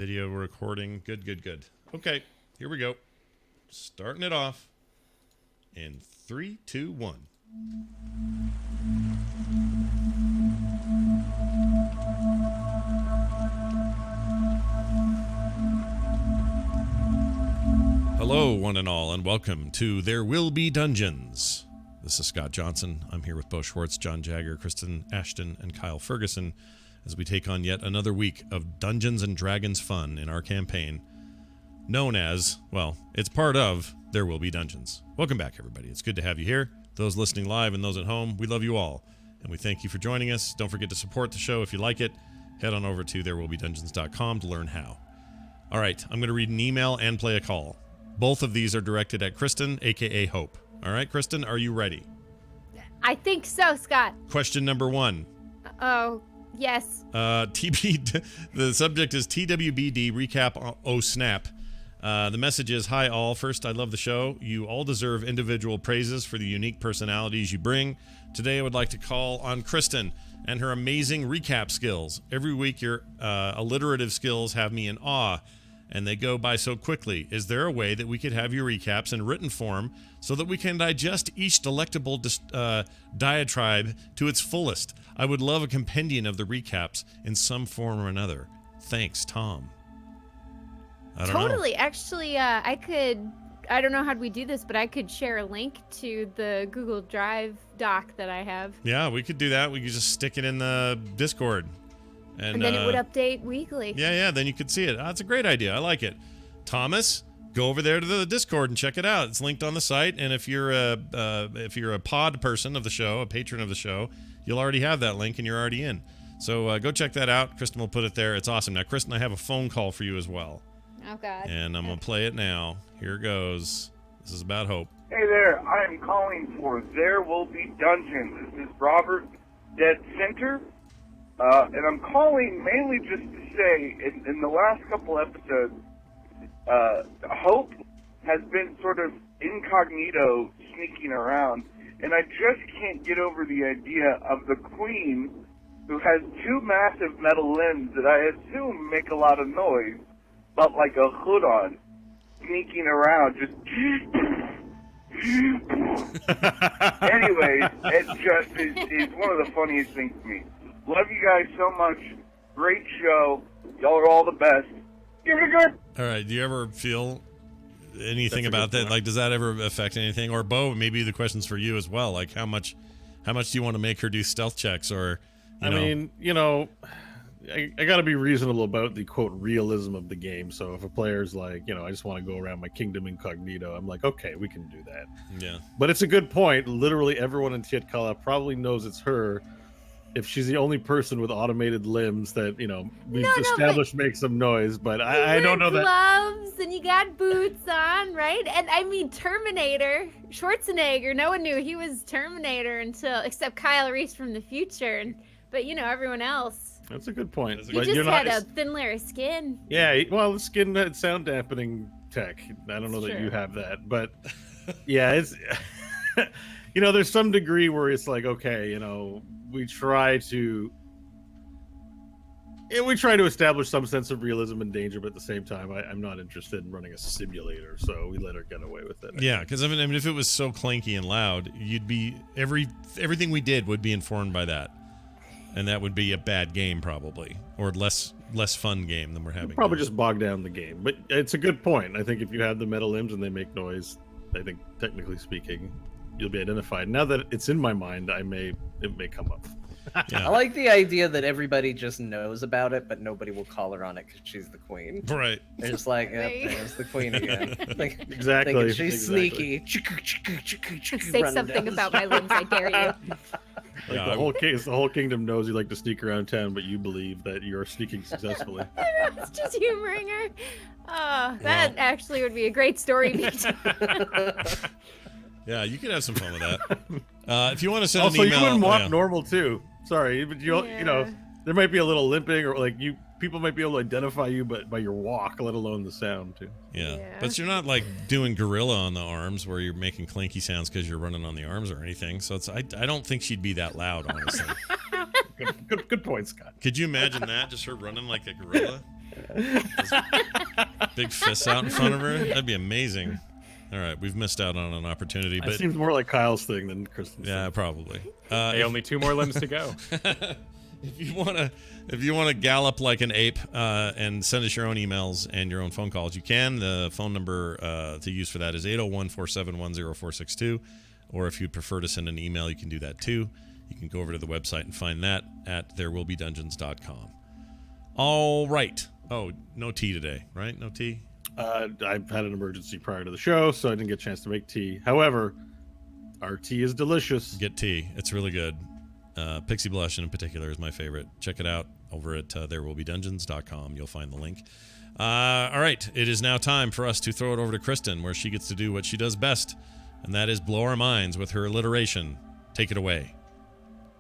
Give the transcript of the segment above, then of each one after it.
Video recording. Good, good, good. Okay, here we go. Starting it off in 3, 2, 1. Hello, one and all, and welcome to There Will Be Dungeons. This is Scott Johnson. I'm here with Bo Schwartz, John Jagger, Kristen Ashton, and Kyle Ferguson as we take on yet another week of Dungeons and Dragons fun in our campaign, known as, well, it's part of There Will Be Dungeons. Welcome back, everybody. It's good to have you here. Those listening live and those at home, we love you all, and we thank you for joining us. Don't forget to support the show if you like it. Head on over to therewillbedungeons.com to learn how. All right, I'm going to read an email and play a call. Both of these are directed at Kristen, a.k.a. Hope. All right, Kristen, are you ready? I think so, Scott. Question number 1. Oh, yes. The subject is TWBD recap. Oh, snap. The message is, hi all. First, I love the show. You all deserve individual praises for the unique personalities you bring. Today, I would like to call on Kristen and her amazing recap skills. Every week, your alliterative skills have me in awe, and they go by so quickly. Is there a way that we could have your recaps in written form so that we can digest each delectable diatribe to its fullest? I would love a compendium of the recaps in some form or another. Thanks, Tom. I don't know. Totally. Actually, I don't know how we do this, but I could share a link to the Google Drive doc that I have. Yeah, we could do that. We could just stick it in the Discord. And then it would update weekly. Yeah, then you could see it. That's a great idea. I like it. Thomas, go over there to the Discord and check it out. It's linked on the site, and if you're a pod person of the show, a patron of the show, you'll already have that link and you're already in. So go check that out. Kristen will put it there. It's awesome. Now, Kristen, I have a phone call for you as well. Oh, God. And I'm going to play it now. Here it goes. This is about Hope. Hey there, I am calling for There Will Be Dungeons. This is Robert Dead Center. And I'm calling mainly just to say, in the last couple episodes, Hope has been sort of incognito sneaking around, and I just can't get over the idea of the Queen, who has 2 massive metal limbs that I assume make a lot of noise, but like a hood on, sneaking around, just... Anyways, it just is one of the funniest things to me. Love you guys so much. Great show. Y'all are all the best. Give it a good. All right. Do you ever feel anything about that? Like, does that ever affect anything? Or Bo, maybe the question's for you as well. Like, how much do you want to make her do stealth checks? Or, I mean, I got to be reasonable about the quote realism of the game. So if a player's like, I just want to go around my kingdom incognito, I'm like, okay, we can do that. Yeah. But it's a good point. Literally everyone in Tietkala probably knows it's her. If she's the only person with automated limbs that, we've established makes some noise, but I don't know that. Gloves and you got boots on, right? And I mean, Terminator, Schwarzenegger, no one knew he was Terminator except Kyle Reese from the future. But, everyone else. That's a good point. You just had a thin layer of skin. Yeah, well, the skin had sound dampening tech. I don't know that you have that, but yeah, it's, there's some degree where it's like, okay, we try to establish some sense of realism and danger, but at the same time, I'm not interested in running a simulator, so we let her get away with it. Yeah, because I mean, if it was so clanky and loud, you'd be everything we did would be informed by that, and that would be a bad game probably, or less fun game than we're having. Probably just bog down the game, but it's a good point. I think if you have the metal limbs and they make noise, I think technically speaking, you'll be identified. Now that it's in my mind, it may come up. Yeah. I like the idea that everybody just knows about it, but nobody will call her on it because she's the queen. Right. They're just like, there's the queen again. Exactly. She's sneaky. Say something about my limbs, I dare you. The whole kingdom knows you like to sneak around town, but you believe that you're sneaking successfully. Everyone's just humoring her. Oh, that actually would be a great story beat. Yeah, you could have some fun with that. If you want to send an email, you wouldn't want normal too. Sorry, but there might be a little limping, or like people might be able to identify you, but by your walk, let alone the sound too. Yeah. But you're not like doing gorilla on the arms where you're making clanky sounds because you're running on the arms or anything. So I don't think she'd be that loud, honestly. Good point, Scott. Could you imagine that? Just her running like a gorilla? Big fists out in front of her. That'd be amazing. All right, we've missed out on an opportunity, It but seems more like Kyle's thing than Kristen's. yeah, probably. Hey, only 2 more limbs to go. If you wanna gallop like an ape and send us your own emails and your own phone calls, you can. The phone number to use for that is 801-471-0462. Or if you'd prefer to send an email, you can do that too. You can go over to the website and find that at therewillbedungeons.com. All right. Oh, no tea today, right? No tea? I've had an emergency prior to the show, so I didn't get a chance to make tea. However, our tea is delicious. Get tea. It's really good. Pixie Blush in particular is my favorite. Check it out over at therewillbedungeons.com. You'll find the link. All right. It is now time for us to throw it over to Kristen, where she gets to do what she does best, and that is blow our minds with her alliteration. Take it away.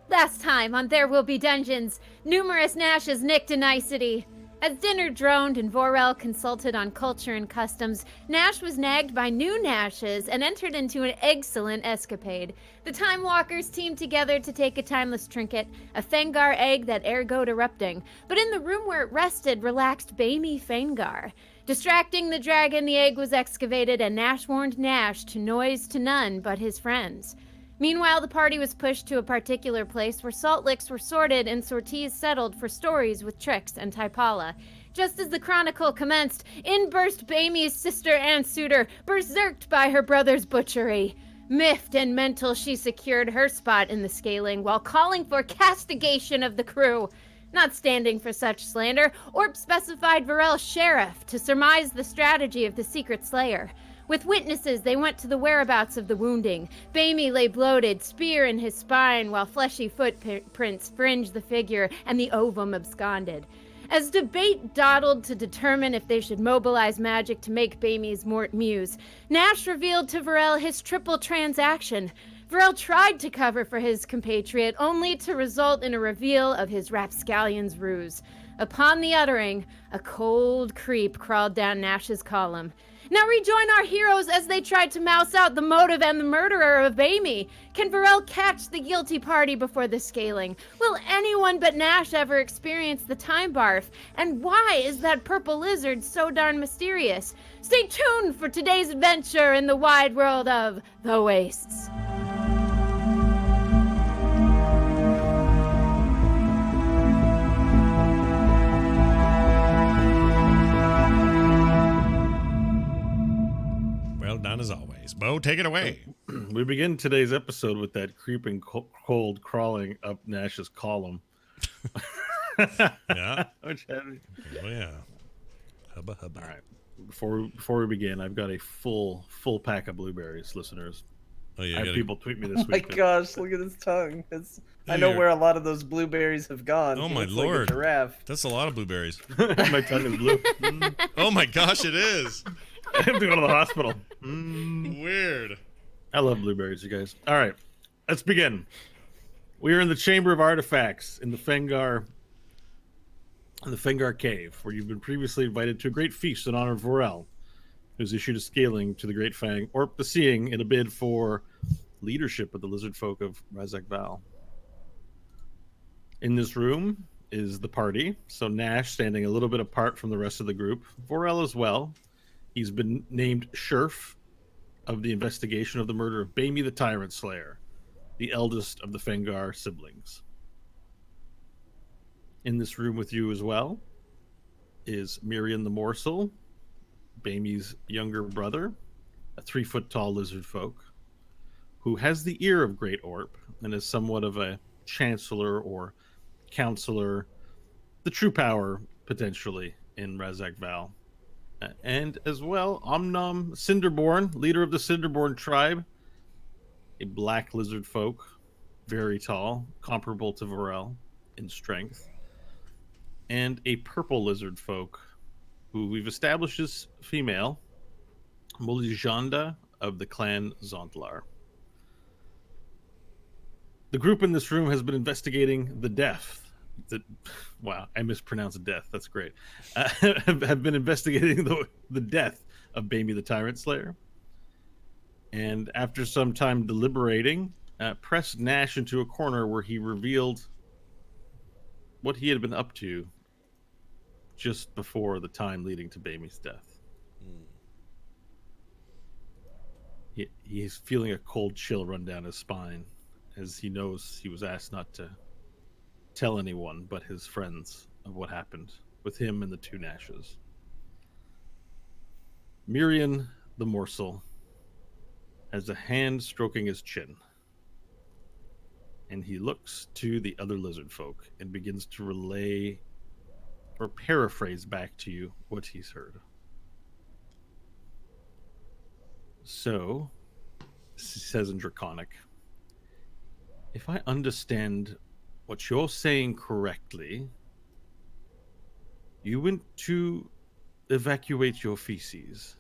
Last time on There Will Be Dungeons, numerous Nashes nicked a nicety. As dinner droned and Vorel consulted on culture and customs, Nash was nagged by new Nashes and entered into an excellent escapade. The Time Walkers teamed together to take a timeless trinket, a Fengar egg that ergoed erupting, but in the room where it rested relaxed Bamey Fengar. Distracting the dragon, the egg was excavated, and Nash warned Nash to noise to none but his friends. Meanwhile, the party was pushed to a particular place where salt licks were sorted and sorties settled for stories with tricks and Typala. Just as the chronicle commenced, in burst Bamey's sister and suitor, berserked by her brother's butchery. Miffed and mental, she secured her spot in the scaling while calling for castigation of the crew. Not standing for such slander, Orp specified Varel's sheriff to surmise the strategy of the secret slayer. With witnesses, they went to the whereabouts of the wounding. Bamey lay bloated, spear in his spine, while fleshy footprints fringed the figure and the ovum absconded. As debate dawdled to determine if they should mobilize magic to make Bamey's mort muse, Nash revealed to Varel his triple transaction. Varel tried to cover for his compatriot, only to result in a reveal of his rapscallion's ruse. Upon the uttering, a cold creep crawled down Nash's column. Now rejoin our heroes as they tried to mouse out the motive and the murderer of Bamey. Can Varel catch the guilty party before the scaling? Will anyone but Nash ever experience the time barf? And why is that purple lizard so darn mysterious? Stay tuned for today's adventure in the wide world of the Wastes. Well done as always. Bo, take it away. We begin today's episode with that creeping cold crawling up Nash's column. Yeah. Which had- Oh, yeah. Hubba hubba. All right. Before we begin, I've got a full pack of blueberries, listeners. Oh, yeah. I have people tweet me this My week. that- gosh, look at his tongue. I know Here. where a lot of those blueberries have gone. Oh, He my looks like a lord. giraffe. That's a lot of blueberries. My tongue is blue. Oh my gosh, it is. I have to go to the hospital. Weird. I love blueberries, you guys. All right, let's begin. We are in the Chamber of Artifacts in the Fengar Cave, where you've been previously invited to a great feast in honor of Vorel, who's issued a scaling to the Great Fang, Orp the Seeing, in a bid for leadership of the lizard folk of Razak Val. In this room is the party, so Nash standing a little bit apart from the rest of the group. Vorel as well. He's been named Sheriff of the investigation of the murder of Bamey the Tyrant Slayer, the eldest of the Fengar siblings. In this room with you as well is Miriam the Morsel, Bamey's younger brother, a 3-foot-tall lizard folk, who has the ear of Great Orp and is somewhat of a chancellor or counselor, the true power, potentially, in Razak Val. And as well, Omnom Cinderborn, leader of the Cinderborn tribe, a black lizard folk, very tall, comparable to Varel in strength, and a purple lizard folk, who we've established is female, Mulijanda of the clan Zontlar. The group in this room has been investigating the death. Wow, I mispronounced death. That's great. Have been investigating the death of Bamey the Tyrant Slayer. And after some time deliberating, pressed Nash into a corner where he revealed what he had been up to just before the time leading to Bamie's death. He's feeling a cold chill run down his spine as he knows he was asked not to tell anyone but his friends of what happened with him and the two Nashes. Mirian the morsel has a hand stroking his chin, and he looks to the other lizard folk and begins to relay or paraphrase back to you what he's heard. So, he says in Draconic, if I understand what you're saying correctly, you went to evacuate your feces.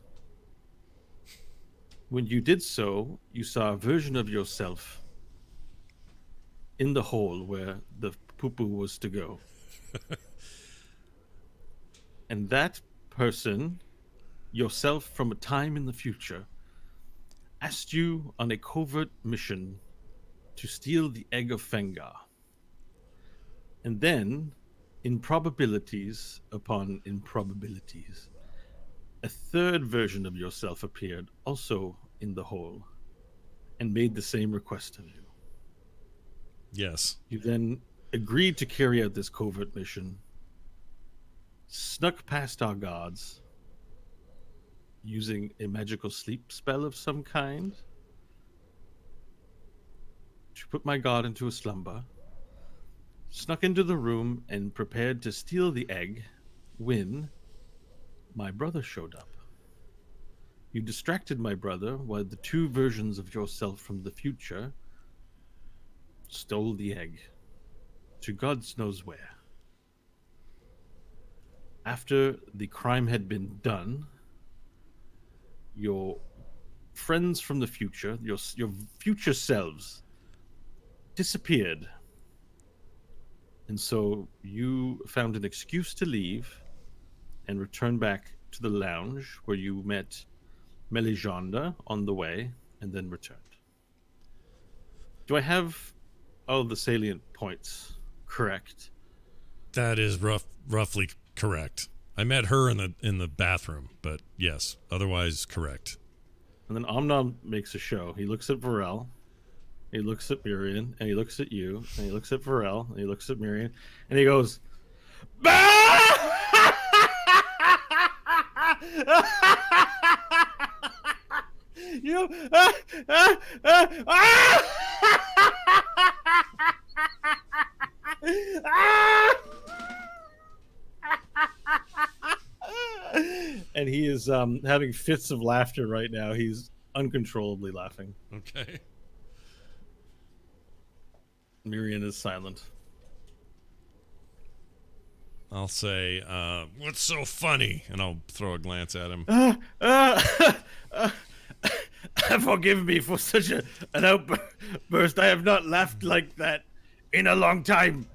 When you did so, you saw a version of yourself in the hole where the poo-poo was to go. And that person, yourself from a time in the future, asked you on a covert mission to steal the egg of Fengar. And then, improbabilities upon improbabilities, a third version of yourself appeared, also in the hole, and made the same request of you. Yes. You then agreed to carry out this covert mission, snuck past our guards, using a magical sleep spell of some kind, to put my guard into a slumber, snuck into the room and prepared to steal the egg when my brother showed up. You distracted my brother while the two versions of yourself from the future stole the egg to God knows where. After the crime had been done, your friends from the future, your future selves, disappeared. And so you found an excuse to leave and return back to the lounge where you met Melisande on the way and then returned. Do I have all the salient points correct? That is roughly correct. I met her in the bathroom, but yes, otherwise correct. And then Omnom makes a show. He looks at Varel, he looks at Mirian, and he looks at you, and he looks at Varel, and he looks at Mirian, and he goes, you and he is having fits of laughter right now. He's uncontrollably laughing. Okay. Mirian is silent. I'll say, what's so funny? And I'll throw a glance at him. Forgive me for such an outburst. I have not laughed like that in a long time.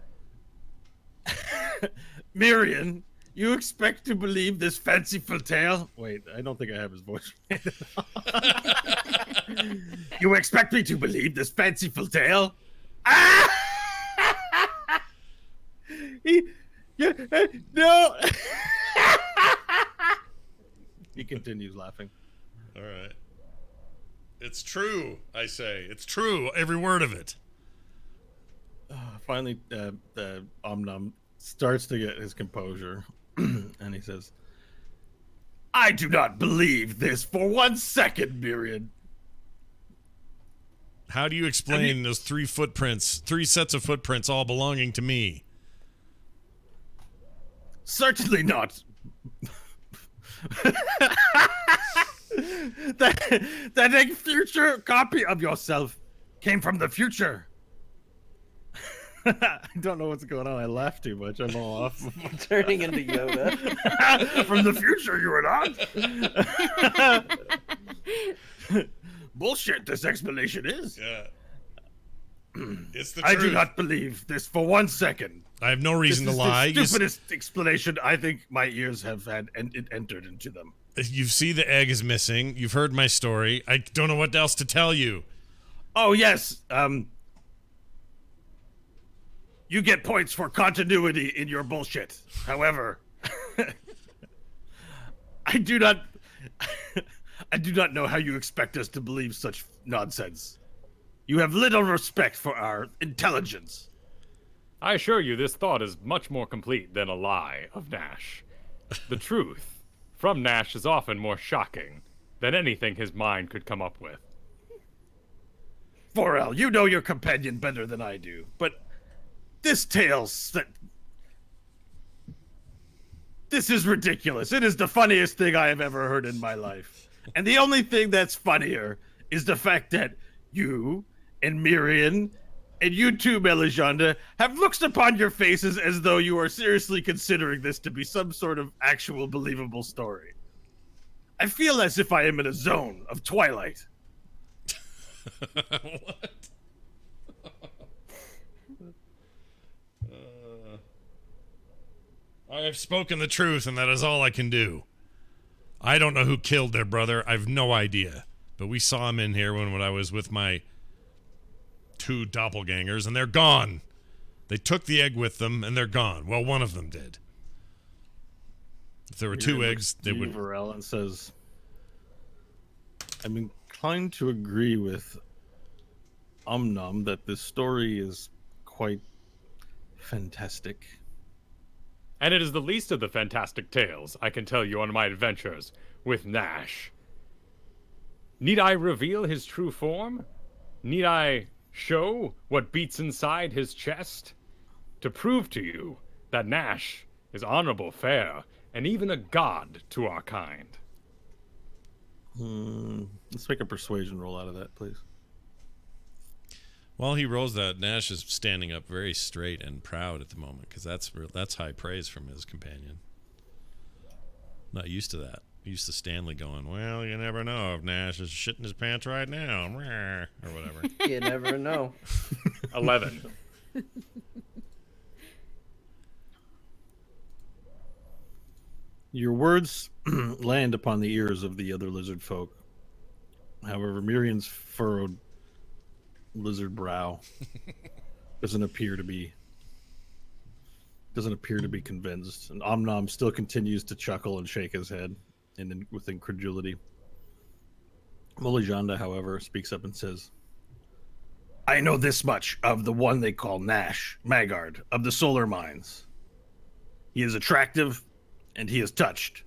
Mirian, you expect to believe this fanciful tale? Wait, I don't think I have his voice. You expect me to believe this fanciful tale? No. He continues laughing. All right. It's true, I say. It's true, every word of it. Finally, Omnom starts to get his composure, and he says, I do not believe this for 1 second, Miriam. How do you explain those three sets of footprints all belonging to me? Certainly not. that future copy of yourself came from the future. I don't know what's going on. I laugh too much. I'm all off. Turning into Yoda. From the future, you are not. Bullshit, this explanation is. Yeah. It's the I truth. do not believe this for 1 second. I have no reason to This is lie. the stupidest explanation I think my ears have had entered into them. You see the egg is missing. You've heard my story. I don't know what else to tell you. Oh, yes. You get points for continuity in your bullshit. However, I do not I do not know how you expect us to believe such nonsense. You have little respect for our intelligence. I assure you, this thought is much more complete than a lie of Nash. The truth from Nash is often more shocking than anything his mind could come up with. Vorel, you know your companion better than I do, but this this is ridiculous. It is the funniest thing I have ever heard in my life. And the only thing that's funnier is the fact that you and Miriam and you too, Melisande, have looks upon your faces as though you are seriously considering this to be some sort of actual believable story. I feel as if I am in a zone of Twilight. What? I have spoken the truth, and that is all I can do. I don't know who killed their brother. I've no idea. But we saw him in here when I was with my 2 doppelgangers, and they're gone. They took the egg with them, and they're gone. Well, one of them did. If there were 2 eggs, they would... Vorel and says, I'm inclined to agree with Omnom that this story is quite fantastic. And it is the least of the fantastic tales I can tell you on my adventures with Nash. Need I reveal his true form? Need I show what beats inside his chest? To prove to you that Nash is honorable, fair, and even a god to our kind. Let's make a persuasion roll out of that, please. While he rolls that, Nash is standing up very straight and proud at the moment, because that's high praise from his companion. Not used to that. Used to Stanley going, well, you never know if Nash is shitting his pants right now, or whatever. You never know. 11. Your words land upon the ears of the other lizard folk. However, Miriam's furrowed lizard brow doesn't appear to be convinced, and Omnom still continues to chuckle and shake his head with incredulity. Melisande, however, speaks up and says, I know this much of the one they call Nash, Magard, of the Solar Mines. He is attractive, and he is touched.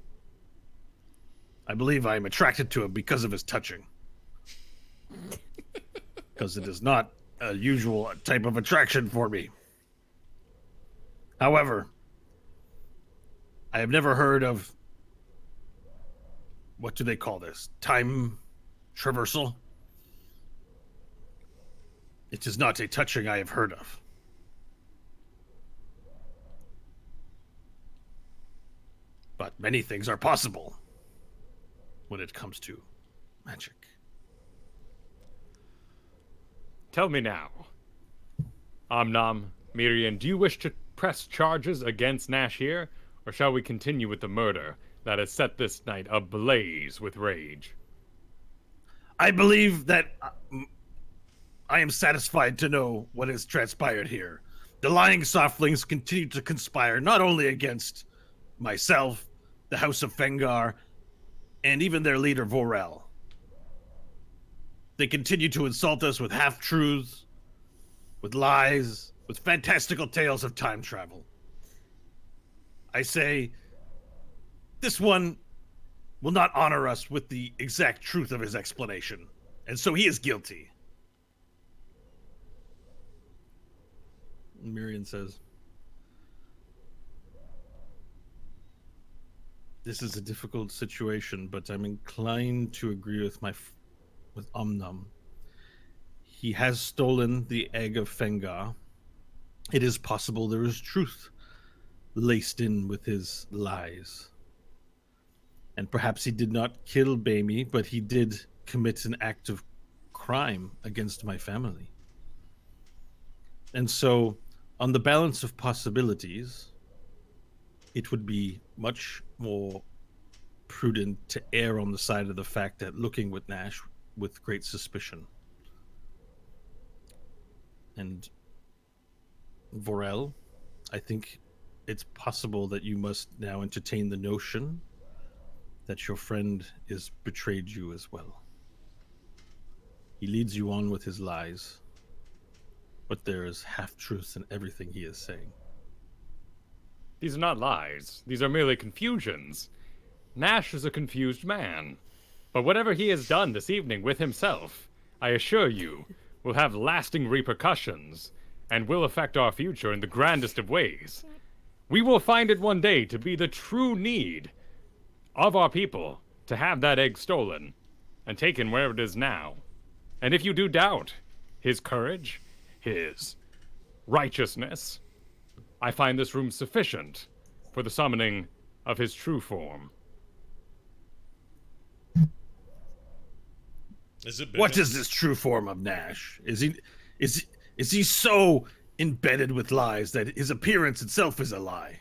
I believe I am attracted to him because of his touching. Because it is not a usual type of attraction for me. However, I have never heard of, what do they call this? Time traversal? It is not a touching I have heard of. But many things are possible when it comes to magic. Tell me now, Omnom, Miriam, do you wish to press charges against Nash here, or shall we continue with the murder that has set this night ablaze with rage? I believe that I am satisfied to know what has transpired here. The lying softlings continue to conspire not only against myself, the House of Fengar, and even their leader Vorel. They continue to insult us with half-truths, with lies, with fantastical tales of time travel. I say, this one will not honor us with the exact truth of his explanation, and so he is guilty. Miriam says, this is a difficult situation, but I'm inclined to agree with with Omnom. He has stolen the egg of Fengar. It is possible there is truth laced in with his lies. And perhaps he did not kill Bamie, but he did commit an act of crime against my family. And so, on the balance of possibilities, it would be much more prudent to err on the side of the fact that looking with Nash with great suspicion. And Vorel, I think it's possible that you must now entertain the notion that your friend is betrayed you as well. He leads you on with his lies, but there is half-truths in everything he is saying. These are not lies. These are merely confusions. Nash is a confused man. But whatever he has done this evening with himself, I assure you, will have lasting repercussions and will affect our future in the grandest of ways. We will find it one day to be the true need of our people to have that egg stolen and taken where it is now. And if you do doubt his courage, his righteousness, I find this room sufficient for the summoning of his true form. What is this true form of Nash? Is he so embedded with lies that his appearance itself is a lie?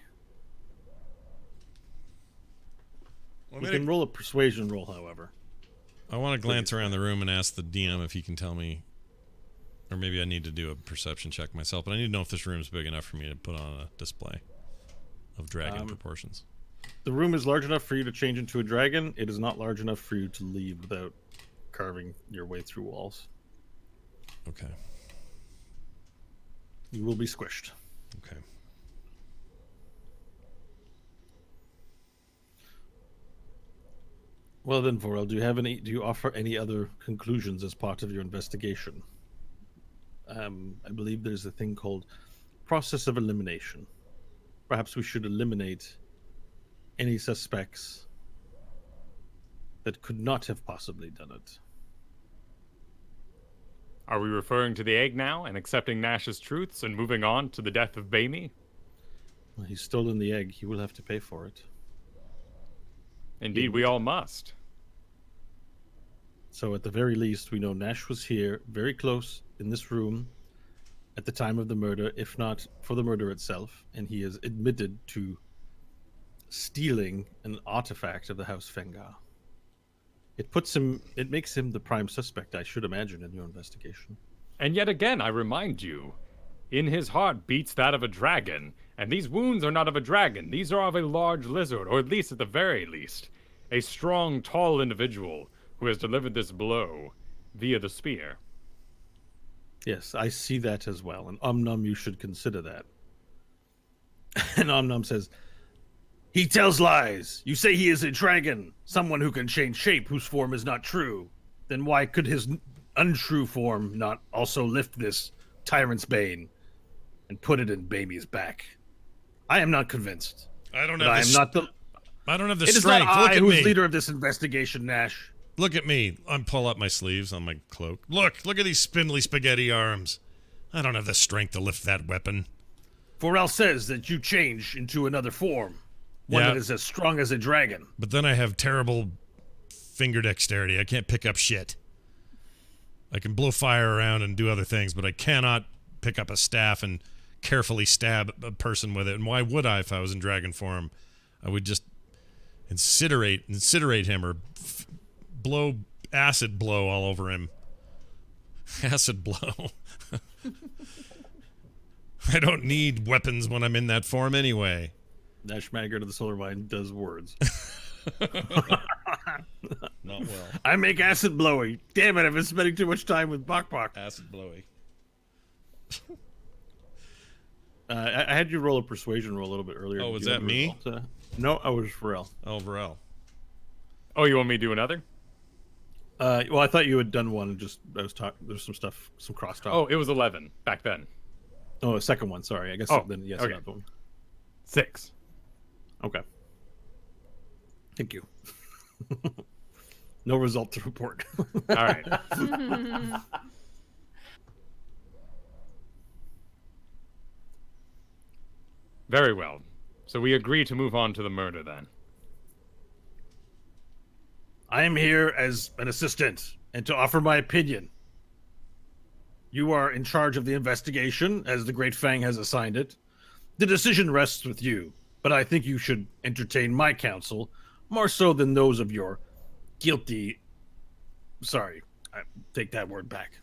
You can roll a persuasion roll, however. I want to glance around the room and ask the DM if he can tell me, or maybe I need to do a perception check myself, but I need to know if this room's big enough for me to put on a display of dragon proportions. The room is large enough for you to change into a dragon. It is not large enough for you to leave without carving your way through walls. Okay. You will be squished. Okay. Well then, Vorel, do you offer any other conclusions as part of your investigation? I believe there's a thing called process of elimination. Perhaps we should eliminate any suspects that could not have possibly done it. Are we referring to the egg now and accepting Nash's truths and moving on to the death of Bamie? Well, he's stolen the egg. He will have to pay for it. Indeed, we all must. So at the very least, we know Nash was here, very close, in this room, at the time of the murder, if not for the murder itself, and he is admitted to stealing an artifact of the House Fengar. It makes him the prime suspect, I should imagine, in your investigation. And yet again, I remind you, in his heart beats that of a dragon, and these wounds are not of a dragon. These are of a large lizard, or at least, at the very least, a strong, tall individual who has delivered this blow via the spear. Yes, I see that as well, and Omnum, you should consider that. And Omnum says, he tells lies. You say he is a dragon, someone who can change shape, whose form is not true. Then why could his untrue form not also lift this tyrant's bane and put it in Bamie's back? I am not convinced. I don't have the strength. It is not I who is leader of this investigation, Nash. Look at me. I pull up my sleeves on my cloak. Look at these spindly spaghetti arms. I don't have the strength to lift that weapon. Vorel says that you change into another form. One that is as strong as a dragon. But then I have terrible finger dexterity. I can't pick up shit. I can blow fire around and do other things, but I cannot pick up a staff and carefully stab a person with it. And why would I if I was in dragon form? I would just incinerate him or acid blow all over him. Acid blow. I don't need weapons when I'm in that form anyway. Nash Maggard of the Solar Vine does words. Not well. I make acid blowy. Damn it, I've been spending too much time with Bok Bok. Acid blowy. I had you roll a persuasion roll a little bit earlier. Oh, was that me? No, I was Vorel. Oh, Vorel. Oh, you want me to do another? Well, I thought you had done one. There's some stuff, some crosstalk. Oh, it was 11 back then. Oh, a second one. Sorry, I guess. Oh, then yes, okay. another one. 6. Okay. Thank you. No result to report. All right. Very well. So we agree to move on to the murder then. I am here as an assistant and to offer my opinion. You are in charge of the investigation, as the Great Fang has assigned it. The decision rests with you, but I think you should entertain my counsel more so than those of your guilty... Sorry, I take that word back.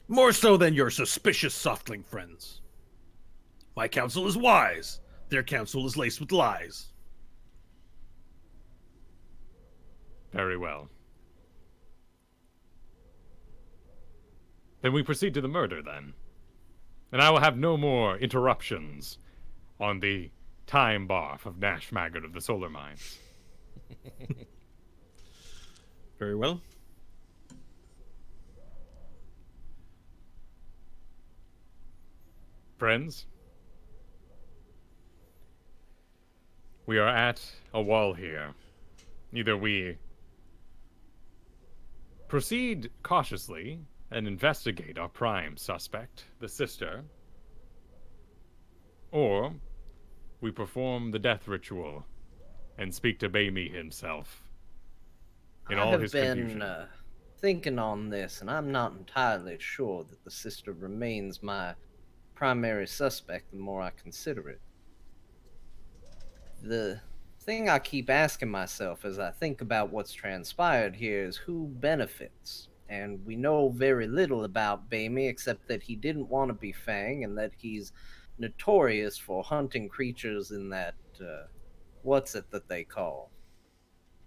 More so than your suspicious softling friends. My counsel is wise. their counsel is laced with lies. Very well. Then we proceed to the murder, then. And I will have no more interruptions on the time barf of Nash Maggard of the Solar Mines. Very well. Friends, we are at a wall here. Either we proceed cautiously and investigate our prime suspect, the sister, or we perform the death ritual and speak to Baimi himself in all his confusion. I have been thinking on this, and I'm not entirely sure that the sister remains my primary suspect the more I consider it. The thing I keep asking myself as I think about what's transpired here is who benefits. And we know very little about Baimi except that he didn't want to be Fang and that he's notorious for hunting creatures in that, what's it that they call?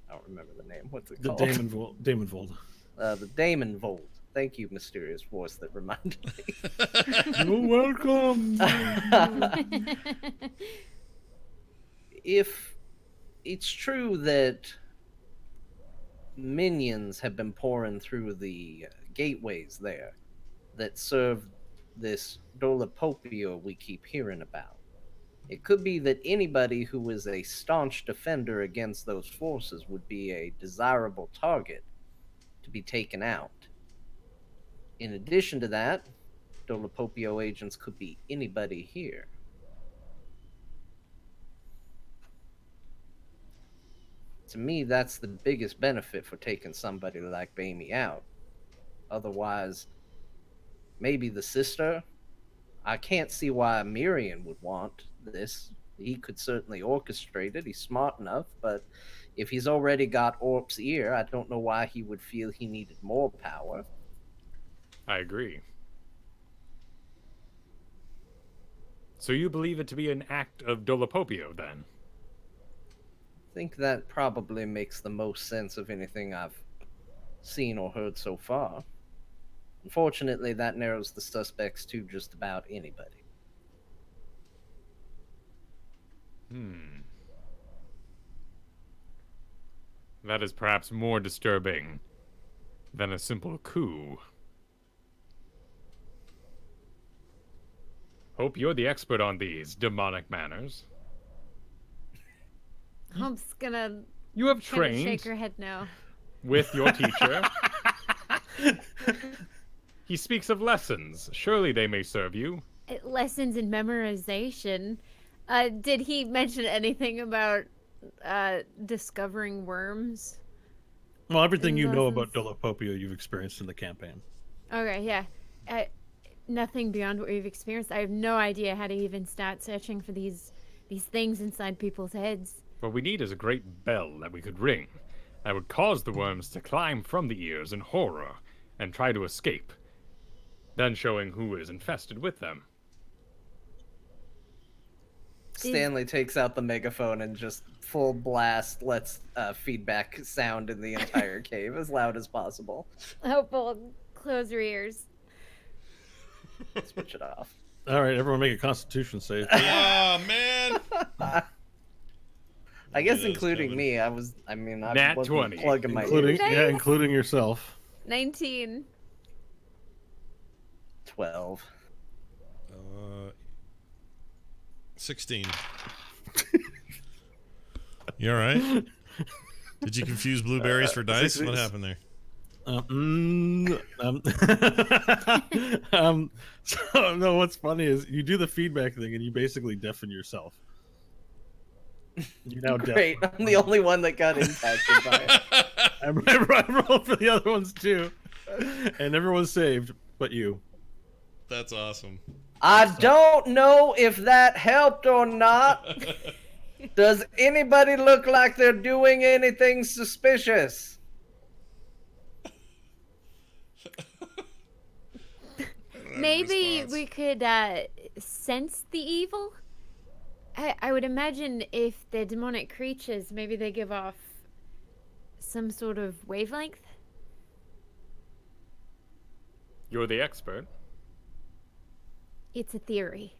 I don't remember the name. What's it The called? Daemonvold. The Daemonvold. Thank you, mysterious voice that reminded me. You're welcome. If it's true that minions have been pouring through the gateways there that serve this Dolopopio we keep hearing about, it could be that anybody who is a staunch defender against those forces would be a desirable target to be taken out. In addition to that, Dolopopio agents could be anybody here. To me, that's the biggest benefit for taking somebody like Baimi out. Otherwise, maybe the sister. I can't see why Miriam would want this. He could certainly orchestrate it. He's smart enough, but if he's already got Orp's ear, I don't know why he would feel he needed more power. I agree. So you believe it to be an act of Dolopopio, then? I think that probably makes the most sense of anything I've seen or heard so far. Unfortunately, that narrows the suspects to just about anybody. That is perhaps more disturbing than a simple coup. Hope you're the expert on these demonic manners. Hope's gonna You have kinda trained shake her head no. with your teacher. He speaks of lessons. Surely they may serve you. Lessons in memorization. Did he mention anything about discovering worms? Well, everything you know about Lessons. Dolopopio you've experienced in the campaign. Okay, yeah. Nothing beyond what we've experienced. I have no idea how to even start searching for these things inside people's heads. What we need is a great bell that we could ring that would cause the worms to climb from the ears in horror and try to escape, then showing who is infested with them. Stanley takes out the megaphone and just full blast lets feedback sound in the entire cave as loud as possible. Hope will close her ears. Switch it off. All right, everyone make a Constitution save. Oh, man. I guess that was including coming. me, I Nat wasn't 20. plugging my including ears. including yourself. 19. 12. 16. You all right? Did you confuse blueberries for dice? What happened there? So no, what's funny is you do the feedback thing and you basically deafen yourself. You now Great, deaf. I'm the only one that got impacted by it. I rolled for the other ones too, and everyone's saved, but you. That's awesome. I don't know if that helped or not. Does anybody look like they're doing anything suspicious? Maybe Response. we could sense the evil. I would imagine if they're demonic creatures, maybe they give off some sort of wavelength. You're the expert. It's a theory.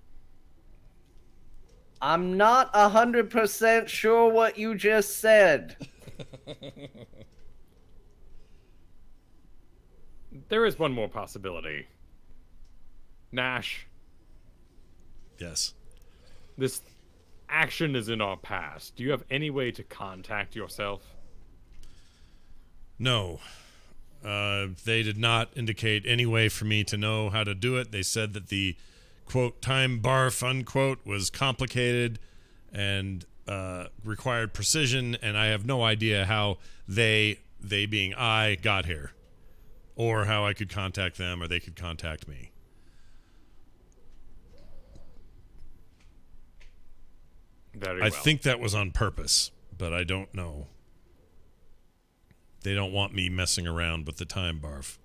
I'm not 100% sure what you just said. There is one more possibility. Nash, Yes. this action is in our past. Do you have any way to contact yourself? No. They did not indicate any way for me to know how to do it. They said that the, quote, time barf, unquote, was complicated and required precision, and I have no idea how they being I, got here. Or how I could contact them, or they could contact me. Very I well. think that was on purpose, but I don't know. They don't want me messing around with the time barf.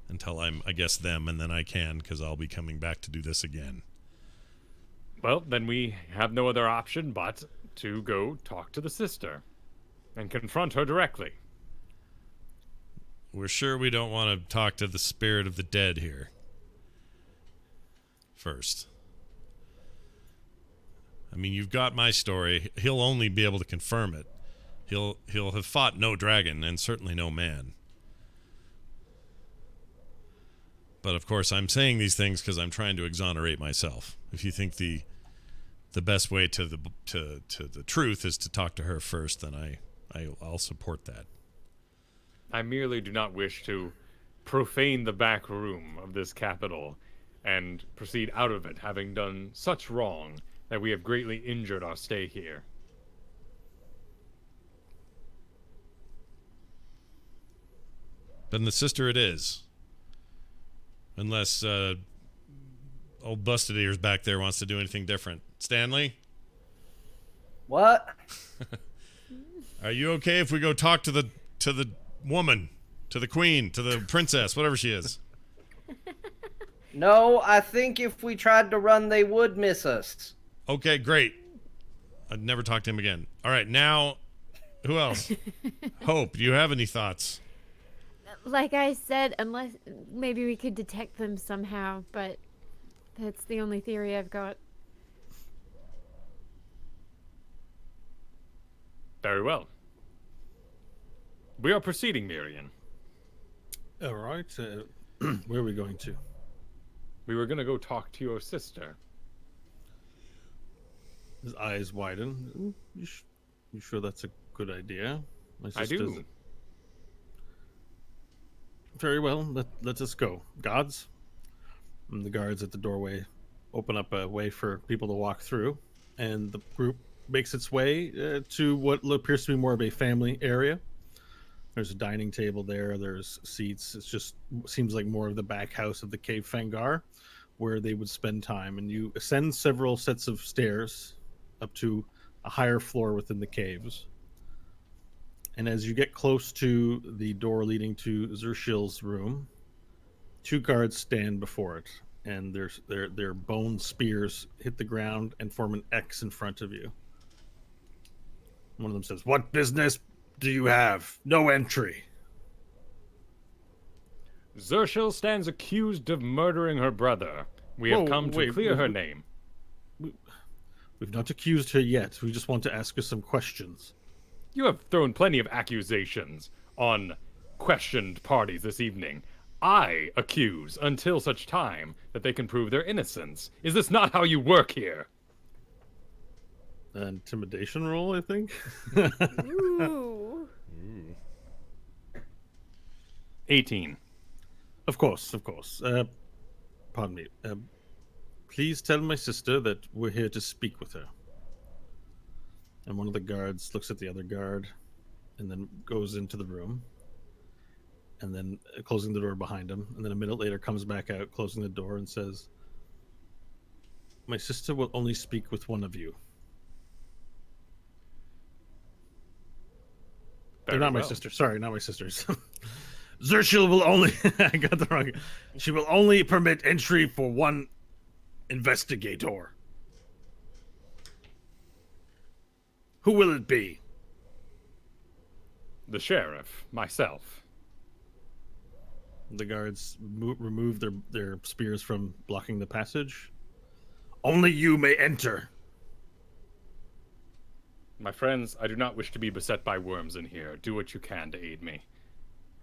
Until I'm, I guess, them, and then I can, because I'll be coming back to do this again. Well, then we have no other option but to go talk to the sister and confront her directly. We're sure we don't want to talk to the spirit of the dead here. First. I mean, you've got my story. He'll only be able to confirm it. He'll have fought no dragon, and certainly no man. But of course, I'm saying these things because I'm trying to exonerate myself. If you think the best way to the truth is to talk to her first, then I'll support that. I merely do not wish to profane the back room of this capital and proceed out of it, having done such wrong that we have greatly injured our stay here. Then the sister it is. Unless old Busted Ears back there wants to do anything different. Stanley? What? Are you okay if we go talk to the woman, to the queen, to the princess, whatever she is? No, I think if we tried to run, they would miss us. Okay, great. I'd never talk to him again. All right, now, who else? Hope, do you have any thoughts? Like I said, unless maybe we could detect them somehow, but that's the only theory I've got. Very well. We are proceeding, Miriam. All right. Where are we going to? We were going to go talk to your sister. His eyes widen. You sure that's a good idea? My I sister's- do. Very well. Let us go. Gods? And the guards at the doorway open up a way for people to walk through, and the group makes its way to what appears to be more of a family area. There's a dining table there. There's seats. It just seems like more of the back house of the Cave Fangar, where they would spend time. And you ascend several sets of stairs up to a higher floor within the caves. And as you get close to the door leading to Zershil's room, two guards stand before it, and their bone spears hit the ground and form an X in front of you. One of them says, "What business do you have? No entry." Zershil stands accused of murdering her brother. We have Whoa, come to wait, clear wait, her wait. name. We've not accused her yet. We just want to ask her some questions. You have thrown plenty of accusations on questioned parties this evening. I accuse until such time that they can prove their innocence. Is this not how you work here? An intimidation roll, I think. Ooh. 18. Of course. Pardon me. Please tell my sister that we're here to speak with her. And one of the guards looks at the other guard and then goes into the room. And then closing the door behind him. And then a minute later comes back out, closing the door, and says, "My sister will only speak with one of you." Very Not my well. sister. Sorry, not my sisters. Zershil will only... I got the wrong... She will only permit entry for one investigator. Who will it be? The sheriff, myself. The guards remove their spears from blocking the passage. Only you may enter. My friends, I do not wish to be beset by worms in here. Do what you can to aid me,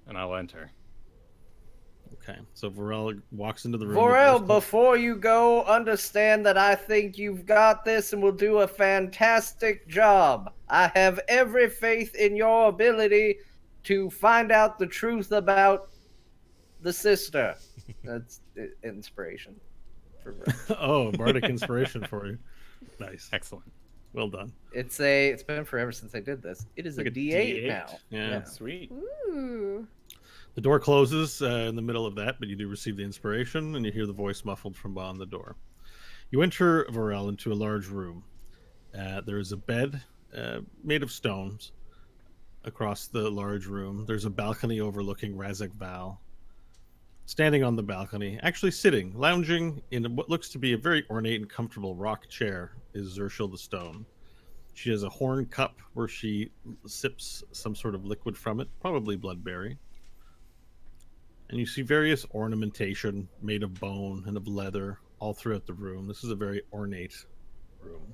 and I'll enter. Okay, so Vorel walks into the room. Vorel, before you go, understand that I think you've got this and will do a fantastic job. I have every faith in your ability to find out the truth about the sister. That's inspiration. Oh, bardic inspiration for you. Nice. Excellent. Well done. It's been forever since I did this. It is Like a a D8 D8? now. Yeah. Sweet. Ooh. The door closes in the middle of that, but you do receive the inspiration, and you hear the voice muffled from behind the door. You enter, Vorel, into a large room. There is a bed made of stones across the large room. There's a balcony overlooking Razak Val. Standing on the balcony, actually sitting, lounging in what looks to be a very ornate and comfortable rock chair, is Zershil the Stone. She has a horn cup where she sips some sort of liquid from it, probably bloodberry. And you see various ornamentation made of bone and of leather all throughout the room. This is a very ornate room.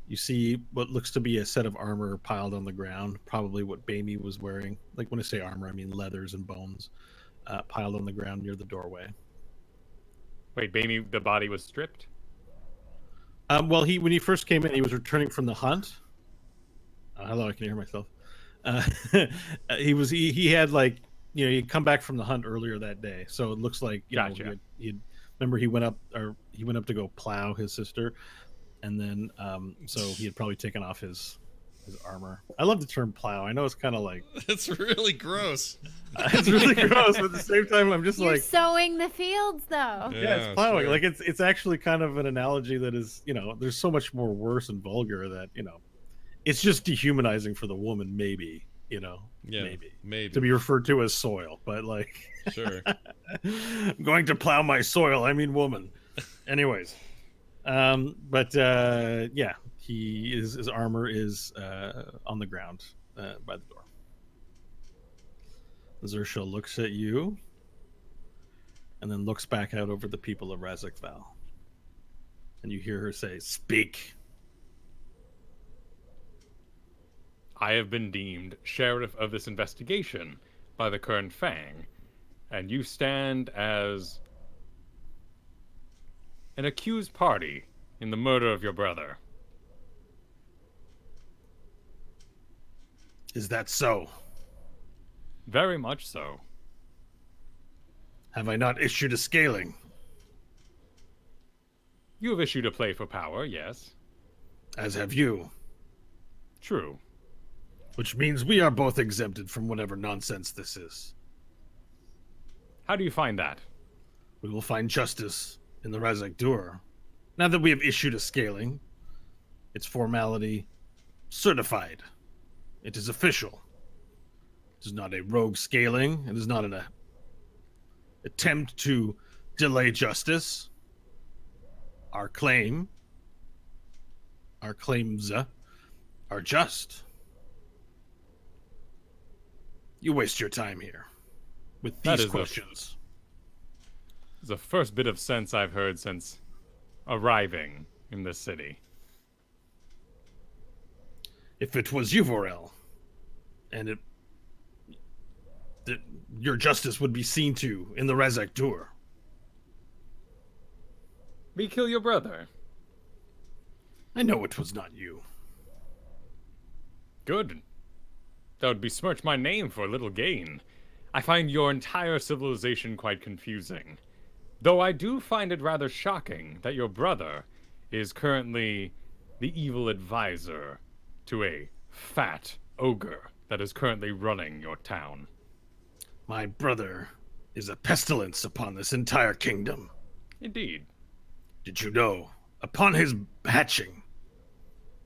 You see what looks to be a set of armor piled on the ground, probably what Bamie was wearing. Like when I say armor, I mean leathers and bones piled on the ground near the doorway. Wait, Bamie, the body was stripped? Well, when he first came in, he was returning from the hunt. Hello, I can hear myself. He had like, you know, he'd come back from the hunt earlier that day, so it looks like Gotcha. He'd remember he went up to go plow his sister, and then so he had probably taken off his armor. I love the term plow. I know it's kind of like That's really gross. it's really gross, but at the same time, I'm just You're like, sowing the fields, though. yeah, it's plowing. sure. Like it's actually kind of an analogy that is, you know, there's so much more worse and vulgar that, you know, it's just dehumanizing for the woman, maybe, you know, Yeah, maybe. to be referred to as soil, but like, Sure. I'm going to plow my soil. I mean, woman. Anyways, yeah, his armor is on the ground by the door. Zershil looks at you and then looks back out over the people of Razak Val. And you hear her say, "Speak." I have been deemed sheriff of this investigation by the current Fang, and you stand as an accused party in the murder of your brother. Is that so? Very much so. Have I not issued a scaling? You have issued a play for power, yes. As have you. True. Which means we are both exempted from whatever nonsense this is. How do you find that? We will find justice in the Razak Dur. Now that we have issued a scaling, its formality certified. It is official. It is not a rogue scaling. It is not an attempt to delay justice. Our claims are just. You waste your time here with That these is questions. It's the first bit of sense I've heard since arriving in this city. If it was you, Vorel, and your justice would be seen to in the Razak Dur. We kill your brother. I know it was not you. Good. That would besmirch my name for little gain. I find your entire civilization quite confusing. Though I do find it rather shocking that your brother is currently the evil advisor to a fat ogre that is currently running your town. My brother is a pestilence upon this entire kingdom. Indeed. Did you know? Upon his hatching,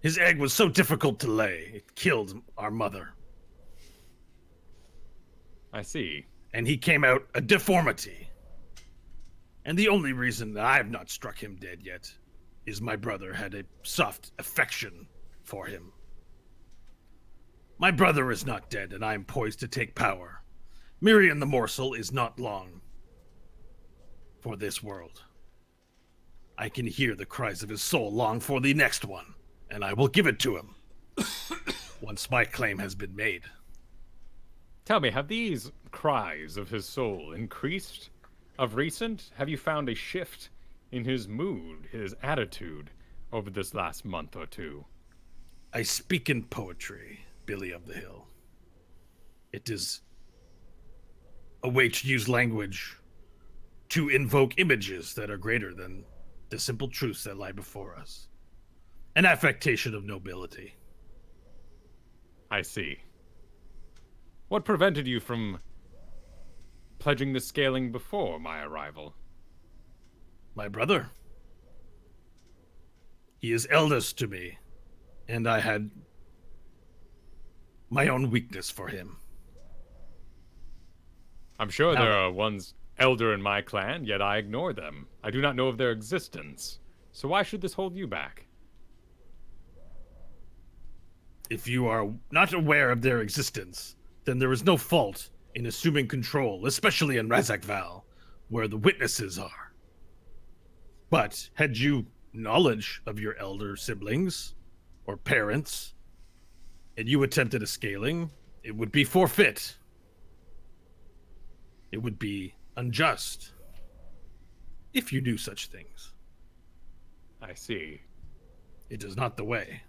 his egg was so difficult to lay, it killed our mother. I see. And he came out a deformity. And the only reason that I have not struck him dead yet is my brother had a soft affection for him. My brother is not dead, and I am poised to take power. Miriam the Morsel is not long for this world. I can hear the cries of his soul long for the next one, and I will give it to him once my claim has been made. Tell me, have these cries of his soul increased of recent? Have you found a shift in his mood, his attitude, over this last month or two? I speak in poetry, Billy of the Hill. It is a way to use language to invoke images that are greater than the simple truths that lie before us. An affectation of nobility. I see. What prevented you from pledging the scaling before my arrival? My brother. He is eldest to me, and I had my own weakness for him. I'm sure there are ones elder in my clan, yet I ignore them. I do not know of their existence. So why should this hold you back? If you are not aware of their existence, then there is no fault in assuming control, especially in Razak Val, where the witnesses are. But had you knowledge of your elder siblings or parents, and you attempted a scaling, it would be forfeit. It would be unjust if you knew such things. I see. It is not the way.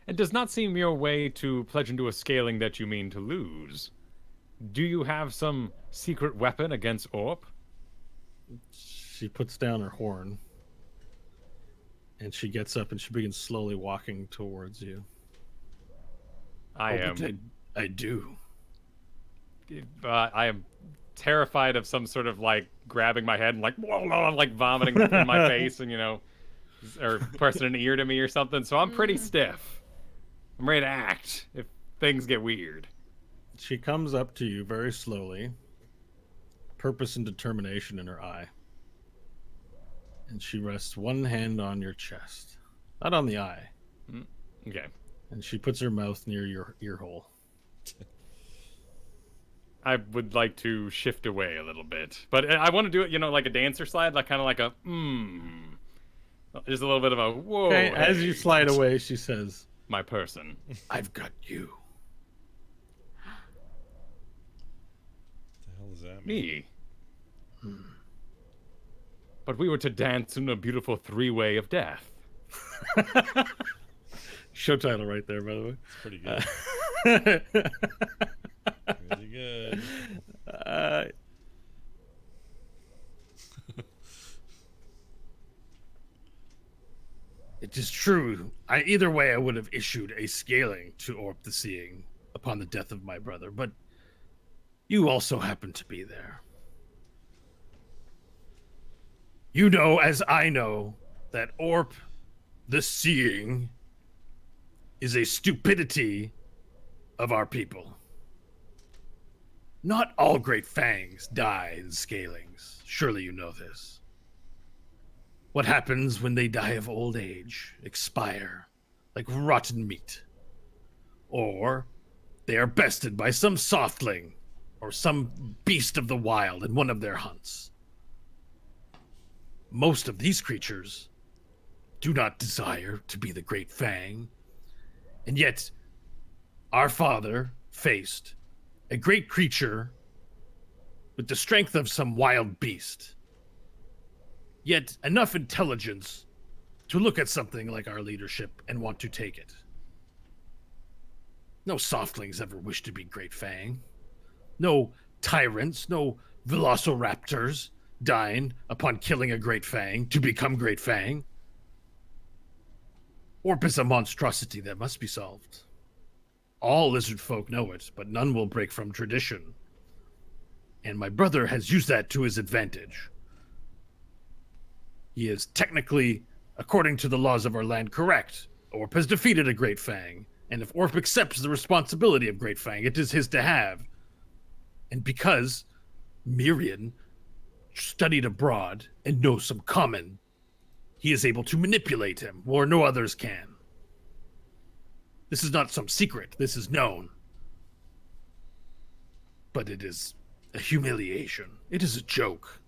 It does not seem your way to pledge into a scaling that you mean to lose. Do you have some secret weapon against Orp? She puts down her horn, and she gets up and she begins slowly walking towards you. I do. I am terrified of some sort of like grabbing my head and like vomiting in my face and or pressing an ear to me or something. So I'm pretty stiff. I'm ready to act if things get weird. She comes up to you very slowly, purpose and determination in her eye. And she rests one hand on your chest, not on the eye. Okay. And she puts her mouth near your ear hole. I would like to shift away a little bit, but I want to do it, like a dancer slide, like kind of like a There's a little bit of a whoa. Okay, hey, as you slide away, she says, "My person, I've got you." What the hell does that mean? Me. But we were to dance in a beautiful three-way of death. Show title right there, by the way. It's pretty good. Really good. It is true. Either way, I would have issued a scaling to Orp the Seeing upon the death of my brother, but you also happen to be there. You know, as I know, that Orp the Seeing is a stupidity of our people. Not all great fangs die in scalings. Surely you know this. What happens when they die of old age, expire, like rotten meat? Or they are bested by some softling or some beast of the wild in one of their hunts. Most of these creatures do not desire to be the Great Fang, and yet our father faced a great creature with the strength of some wild beast, yet enough intelligence to look at something like our leadership and want to take it. No softlings ever wish to be Great Fang. No tyrants, no velociraptors dying upon killing a Great Fang to become Great Fang. Orp is a monstrosity that must be solved. All lizard folk know it, but none will break from tradition. And my brother has used that to his advantage. He is technically, according to the laws of our land, correct. Orp has defeated a Great Fang, and if Orp accepts the responsibility of Great Fang, it is his to have. And because Miriam studied abroad and knows some common, he is able to manipulate him, or no others can. This is not some secret. This is known. But it is a humiliation. It is a joke.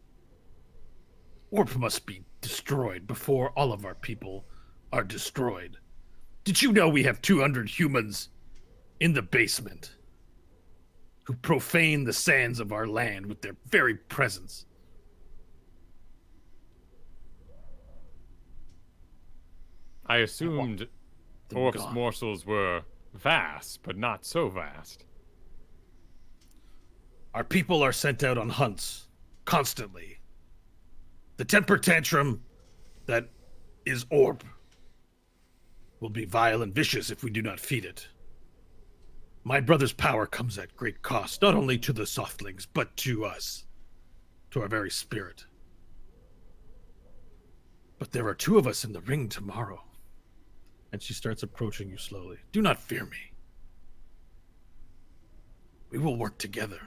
Orp must be destroyed before all of our people are destroyed. Did you know we have 200 humans in the basement who profane the sands of our land with their very presence? I assumed Orp's gone. morsels were vast, but not so vast. Our people are sent out on hunts constantly. The temper tantrum that is Orb will be vile and vicious if we do not feed it. My brother's power comes at great cost, not only to the softlings, but to us, to our very spirit. But there are 2 of us in the ring tomorrow. And she starts approaching you slowly. Do not fear me. We will work together.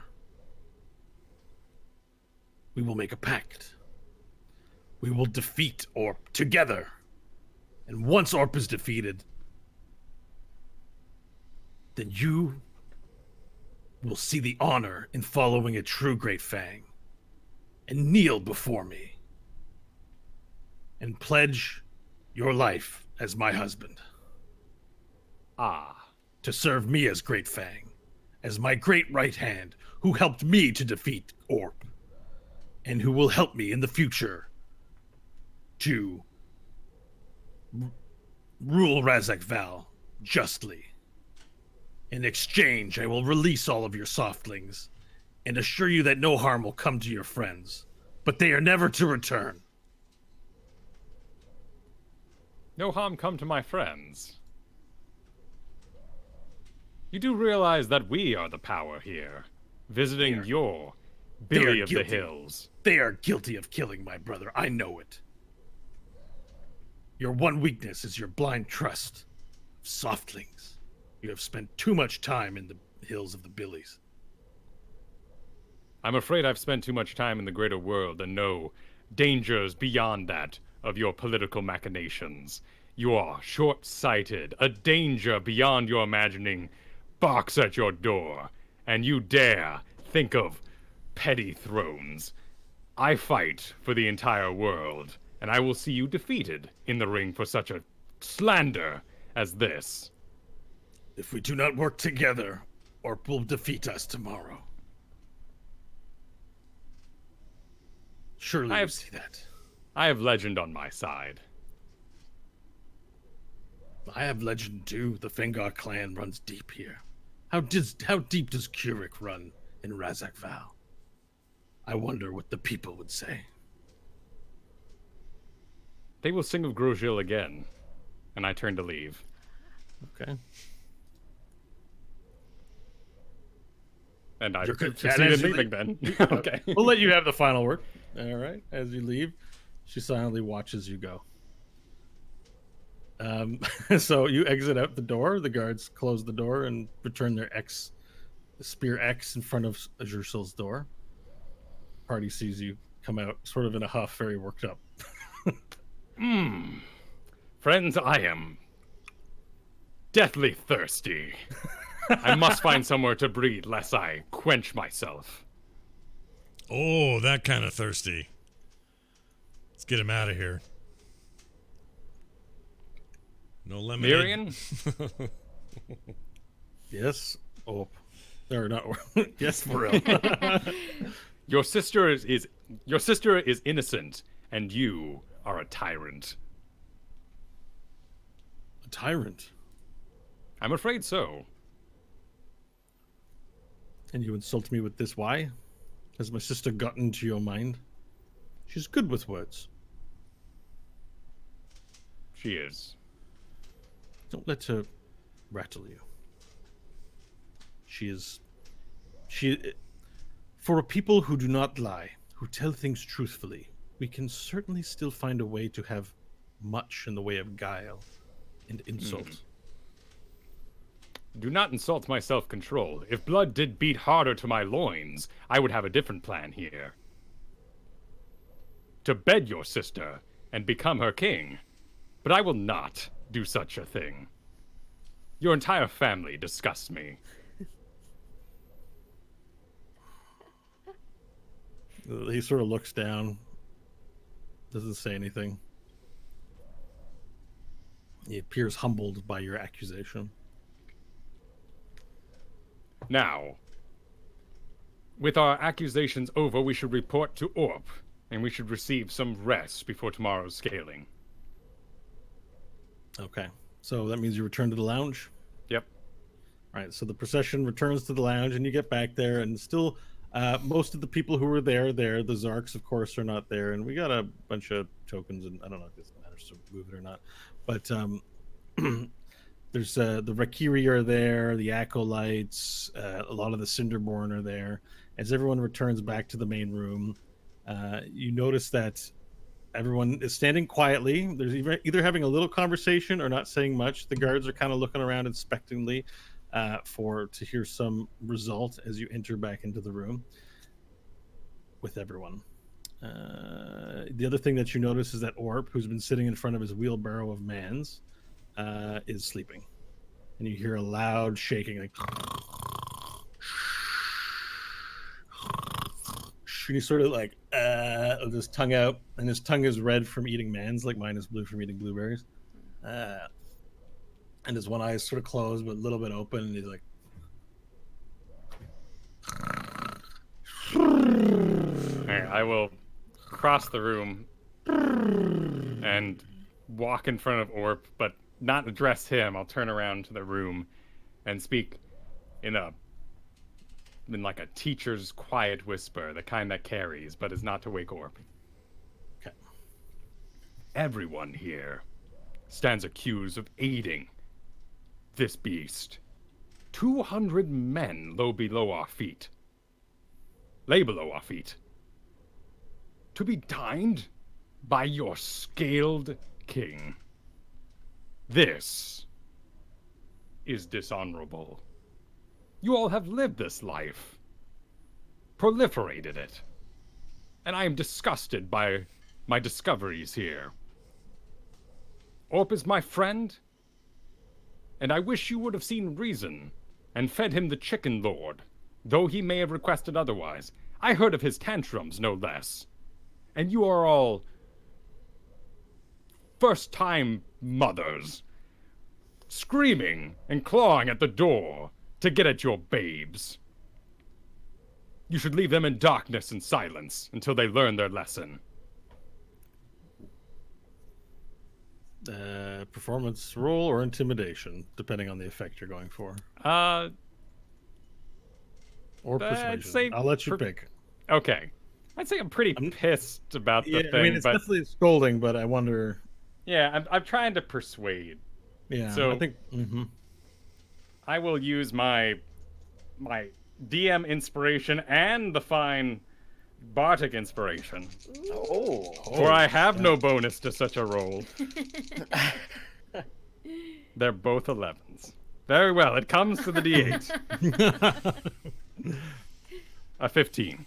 We will make a pact. We will defeat Orp together. And once Orp is defeated, then you will see the honor in following a true Great Fang and kneel before me and pledge your life as my husband. Ah. To serve me as Great Fang, as my great right hand who helped me to defeat Orp, and who will help me in the future to rule Razak Val justly. In exchange, I will release all of your softlings and assure you that no harm will come to your friends, but they are never to return. No harm come to my friends. You do realize that we are the power here, visiting your Billy of the Hills. They are guilty of killing my brother. I know it. Your one weakness is your blind trust of softlings. You have spent too much time in the hills of the Billies. I'm afraid I've spent too much time in the greater world and know dangers beyond that of your political machinations. You are short-sighted. A danger beyond your imagining barks at your door, and you dare think of petty thrones. I fight for the entire world, and I will see you defeated in the ring for such a slander as this. If we do not work together, Orp will defeat us tomorrow. Surely you see that. I have legend on my side. I have legend too. The Fengar clan runs deep here. How deep does Kurik run in Razak Val? I wonder what the people would say. They will sing of Grosjean again, and I turn to leave. Okay. And I You're good. succeed in leaving then. Okay. We'll let you have the final word. All right. As you leave, she silently watches you go. So you exit out the door. The guards close the door and return their spear X in front of Azursil's door. Party sees you come out, sort of in a huff, very worked up. Friends, I am deathly thirsty. I must find somewhere to breathe lest I quench myself. Oh, that kind of thirsty. Let's get him out of here. No lemonade. Mirian? Yes. Oh, or not. Yes, for real. Your sister is innocent, and you are a tyrant. A tyrant. I'm afraid so. And you insult me with this? Why? Has my sister gotten into your mind? She's good with words. She is. Don't let her rattle you. She for a people who do not lie, who tell things truthfully, we can certainly still find a way to have much in the way of guile and insult. Do not insult my self-control. If blood did beat harder to my loins, I would have a different plan here. to bed your sister and become her king, but I will not do such a thing. Your entire family disgusts me. He sort of looks down, doesn't say anything. He appears humbled by your accusation. Now, with our accusations over, we should report to Orp, and we should receive some rest before tomorrow's scaling. Okay, so that means you return to the lounge? Yep. All right, so the procession returns to the lounge, and you get back there, and still most of the people who were there. The Zarks, of course, are not there, and we got a bunch of tokens, and I don't know if this matters to move it or not, but there's the Rakiri are there, the Acolytes, a lot of the Cinderborn are there. As everyone returns back to the main room, you notice that everyone is standing quietly. There's either having a little conversation or not saying much. The guards are kind of looking around expectantly to hear some result as you enter back into the room with everyone. The other thing that you notice is that Orp, who's been sitting in front of his wheelbarrow of mans, is sleeping, and you hear a loud shaking, like, and he's sort of like with his tongue out, and his tongue is red from eating mans, like mine is blue from eating blueberries. And his one eye is sort of closed but a little bit open, and he's like, Alright, I will cross the room and walk in front of Orp, but not address him. I'll turn around to the room and speak in like a teacher's quiet whisper, the kind that carries, but is not to wake Orp. Okay. Everyone here stands accused of aiding this beast. 200 men lay below our feet. To be dined by your scaled king. This is dishonorable. You all have lived this life, proliferated it, and I am disgusted by my discoveries here. Orp is my friend, and I wish you would have seen reason and fed him the chicken lord, though he may have requested otherwise. I heard of his tantrums, no less. And you are all first-time mothers, screaming and clawing at the door to get at your babes. You should leave them in darkness and silence until they learn their lesson. Performance roll or intimidation, depending on the effect you're going for. Or persuasion. I'll let you pick. Okay. I'd say I'm pretty pissed about the thing. I mean, it's definitely scolding, but I wonder. Yeah, I'm trying to persuade. Yeah, so I think. I will use my DM inspiration and the fine Bardic inspiration. For I have no bonus to such a roll. They're both 11s. Very well, it comes to the D8. A 15.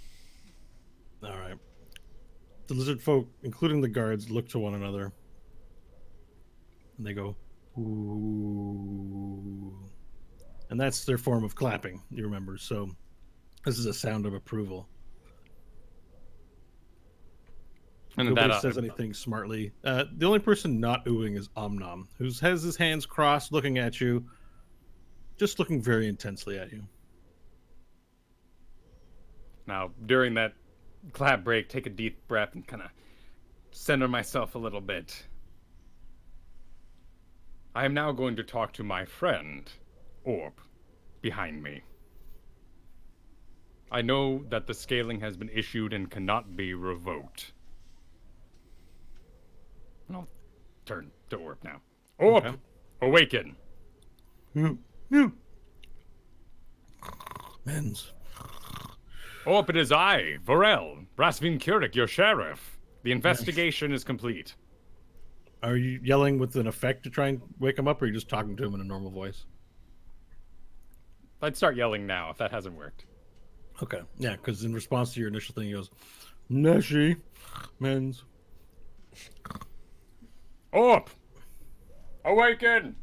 All right. The lizard folk, including the guards, look to one another. And they go, ooh. And that's their form of clapping, you remember. So this is a sound of approval. And nobody says anything smartly. The only person not oohing is Omnom, who has his hands crossed, looking at you, just looking very intensely at you. Now, during that clap break, take a deep breath and kind of center myself a little bit. I am now going to talk to my friend, Orp, behind me. I know that the scaling has been issued and cannot be revoked. And I'll turn to Orp now. Orp, okay. Awaken. Men's. Orp, it is I, Varel, Brasvin Kurik, your sheriff. The investigation is complete. Are you yelling with an effect to try and wake him up, or are you just talking to him in a normal voice? I'd start yelling now if that hasn't worked. Okay. Yeah, because in response to your initial thing, he goes, Nashi, men's. Up! Awaken!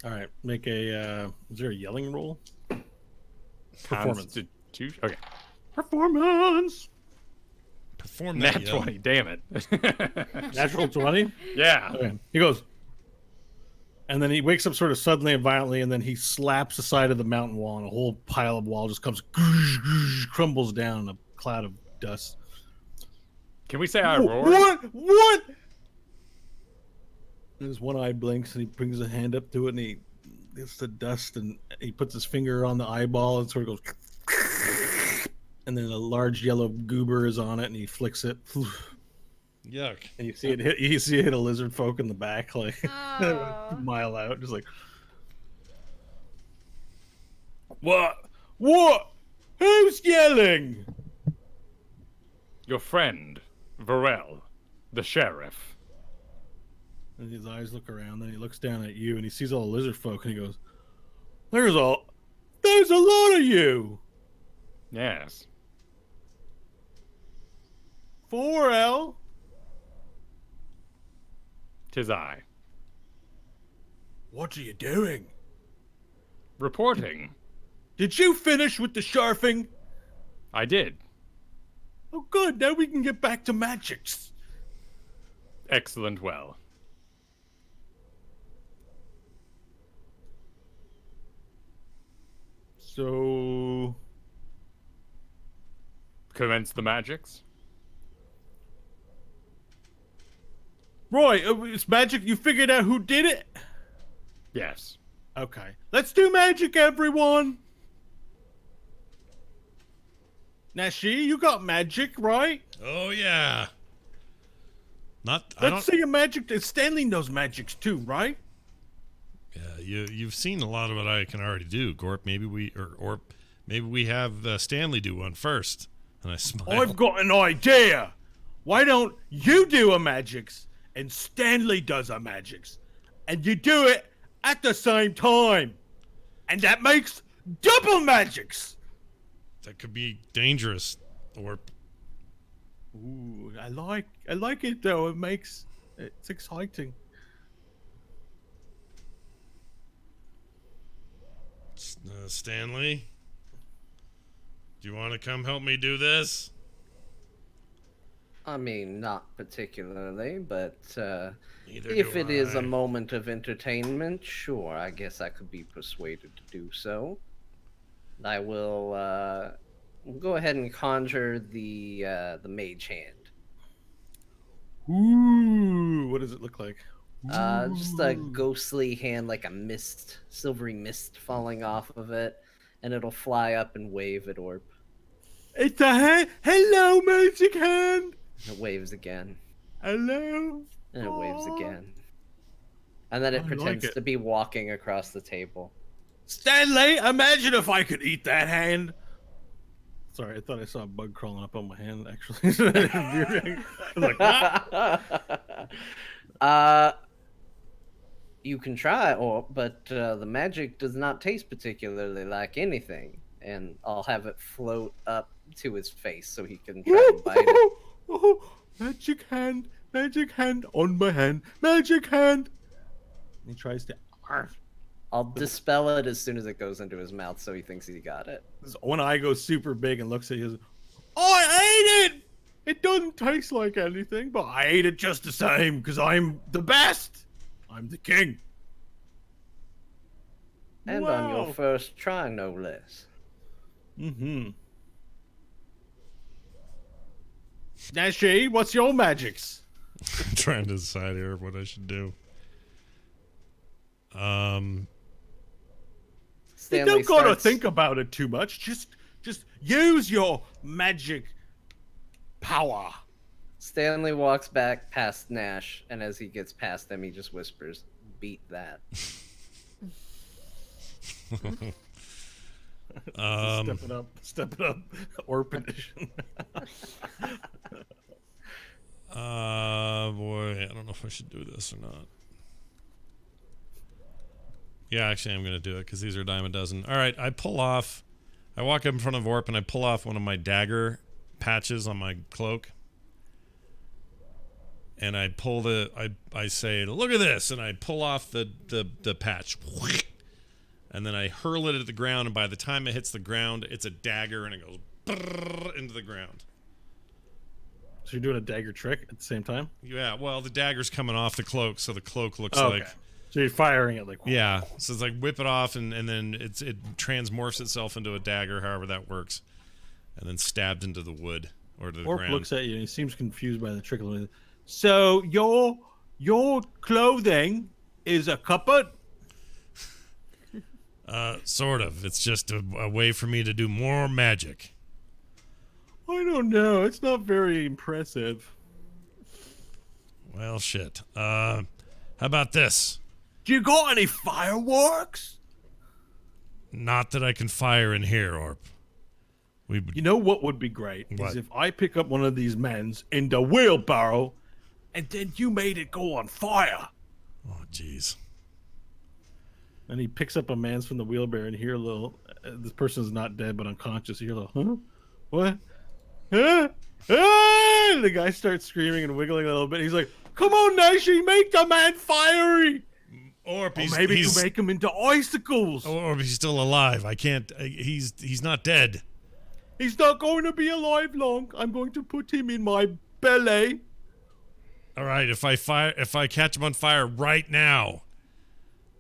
All right, make a. Is there a yelling roll? Performance. Constitution. Okay. Performance. Perform that Nat yell. 20, damn it. Natural 20. Yeah. Okay. He goes, and then he wakes up sort of suddenly and violently, and then he slaps the side of the mountain wall, and a whole pile of wall just comes, crumbles down in a cloud of dust. Can we say I roared? What? And his one eye blinks, and he brings a hand up to it, and he gets the dust, and he puts his finger on the eyeball, and sort of goes, and then a large yellow goober is on it, and he flicks it. Yuck. And you see it hit a lizard folk in the back, like Oh. a mile out, just like, what? Who's yelling? Your friend, Varel, the sheriff. And his eyes look around, then he looks down at you, and he sees all the lizard folk, and he goes, "There's a lot of you." Yes. 4L. 'Tis I. What are you doing? Reporting. Did you finish with the sharfing? I did. Oh, good. Now we can get back to magics. Excellent well. So, Commence the magics? Roy, it's magic. You figured out who did it? Yes. Okay. Let's do magic, everyone. Nashi, you got magic, right? Oh yeah. I Let's see your magic. Stanley knows magics too, right? Yeah, you've seen a lot of what I can already do, Gorp. Maybe we have Stanley do one first. And I smile. I've got an idea. Why don't you do a magics and Stanley does a magics, and you do it at the same time, and that makes double magics. That could be dangerous, or Ooh, I like it though. It's exciting. Stanley. Do you want to come help me do this? I mean, not particularly, but Neither if do it is I. a moment of entertainment, sure, I guess I could be persuaded to do so. I will go ahead and conjure the mage hand. Ooh, what does it look like? Just a ghostly hand, like a mist, silvery mist falling off of it, and it'll fly up and wave at Orb. It's a hand. Hello, magic hand. And it waves again, Hello. and it waves Aw. again. And then it I like pretends it. to be walking across the table. Stanley, imagine if I could eat that hand. Sorry, I thought I saw a bug crawling up on my hand, actually. I was like, ah. You can try, but the magic does not taste particularly like anything. And I'll have it float up to his face so he can try and bite it. Magic hand on my hand, magic hand. And he tries to. I'll dispel it as soon as it goes into his mouth so he thinks he got it. His one eye goes super big and looks at you. I ate it! It doesn't taste like anything, but I ate it just the same because I'm the best. I'm the king. And on your first try, no less. Mm-hmm. Nashi, what's your magics? I'm trying to decide here what I should do. You Stanley don't gotta starts- think about it too much. Just use your magic power. Stanley walks back past Nash, and as he gets past them, he just whispers, "Beat that." Step it up, Orp edition. Boy, I don't know if I should do this or not. Yeah, actually, I'm gonna do it because these are a dime a dozen. All right, I walk up in front of Orp and I pull off one of my dagger patches on my cloak. And I pull I say, look at this, and I pull off the patch. And then I hurl it at the ground, and by the time it hits the ground, it's a dagger, and it goes into the ground. So you're doing a dagger trick at the same time? Yeah, well, the dagger's coming off the cloak, so the cloak looks Okay. like... So you're firing it like... Yeah, so it's like whip it off, and then it transmorphs itself into a dagger, however that works, and then stabbed into the wood or to the Orc ground. looks at you, and he seems confused by the trickle. So your clothing is a cupboard? Sort of. It's just a way for me to do more magic. I don't know. It's not very impressive. Well, shit. How about this? Do you got any fireworks? Not that I can fire in here, Orp. You know what would be great? What? Is if I pick up one of these men's in the wheelbarrow, and then you made it go on fire. Oh, jeez. And he picks up a man's from the wheelbarrow, and you hear a little... this person's not dead, but unconscious. You hear a little, huh? What? Huh? Ah! And the guy starts screaming and wiggling a little bit. He's like, come on, Nashi, make the man fiery! Orp, Or maybe you make him into icicles. Orp, he's still alive. I can't... He's not dead. He's not going to be alive long. I'm going to put him in my belly. All right, if I catch him on fire right now,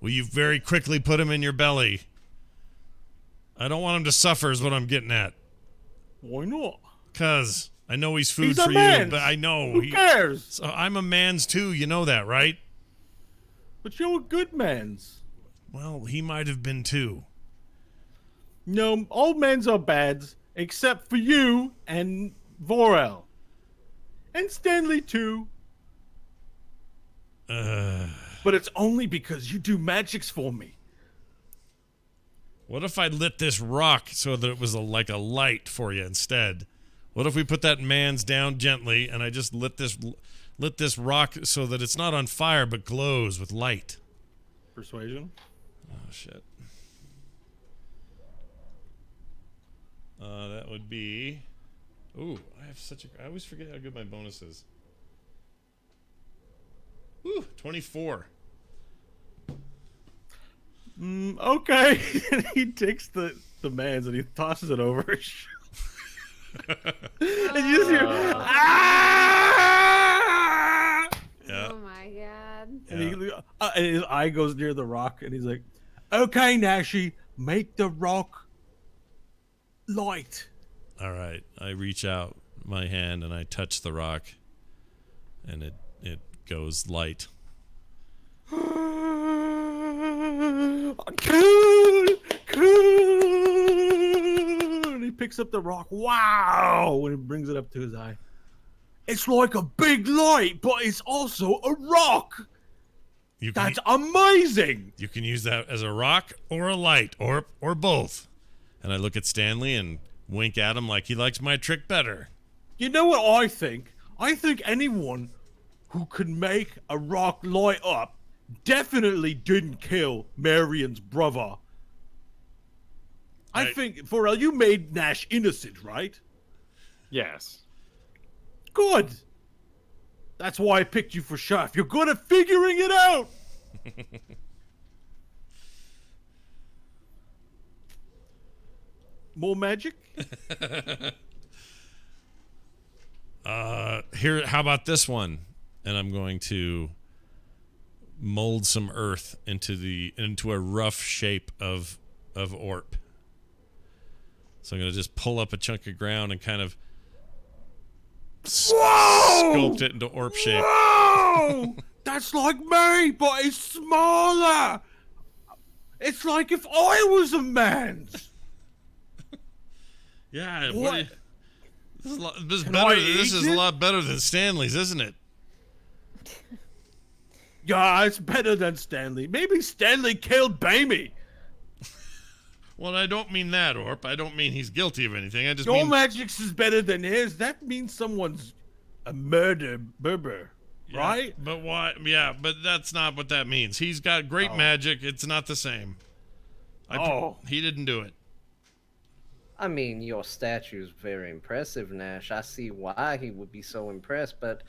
will you very quickly put him in your belly? I don't want him to suffer is what I'm getting at. Why not? Because I know he's food He's a for man's. you, but I know... Who cares? So I'm a man's too, you know that, right? But you're a good man's. Well, he might have been too. No, all men's are bads, except for you and Vorel. And Stanley too. But it's only because you do magics for me. What if I lit this rock so that it was like a light for you instead? What if we put that man's down gently and I just lit this rock so that it's not on fire but glows with light? Persuasion? Oh, shit. That would be... Ooh, I always forget how good my bonus is. Ooh, 24. Okay. And he takes the man's and he tosses it over his shoulder. And you just hear, ah! Yeah. Oh my god. And his eye goes near the rock, and he's like, okay, Nashi, make the rock light. All right. I reach out my hand and I touch the rock, and it goes light. Cool. And he picks up the rock. Wow! And he brings it up to his eye. It's like a big light, but it's also a rock. That's amazing. You can use that as a rock or a light or both. And I look at Stanley and wink at him like he likes my trick better. You know what I think? I think anyone who can make a rock light up definitely didn't kill Marion's brother. I think, Vorel, you made Nash innocent, right? Yes. Good. That's why I picked you for chef. You're good at figuring it out. More magic? Here, how about this one? And I'm going to mold some earth into a rough shape of Orp. So I'm going to just pull up a chunk of ground and kind of sculpt it into Orp shape. Whoa! That's like me, but it's smaller. It's like if I was a man. Yeah. What? This is Can better. I This eat is a it? lot better than Stanley's, isn't it? Yeah, it's better than Stanley. Maybe Stanley killed Bamey. Well, I don't mean that, Orp. I don't mean he's guilty of anything. I just Your mean magics is better than his. That means someone's a murderer, Yeah, right? But why? Yeah, but that's not what that means. He's got great magic. It's not the same. He didn't do it. I mean, your statue's very impressive, Nash. I see why he would be so impressed, but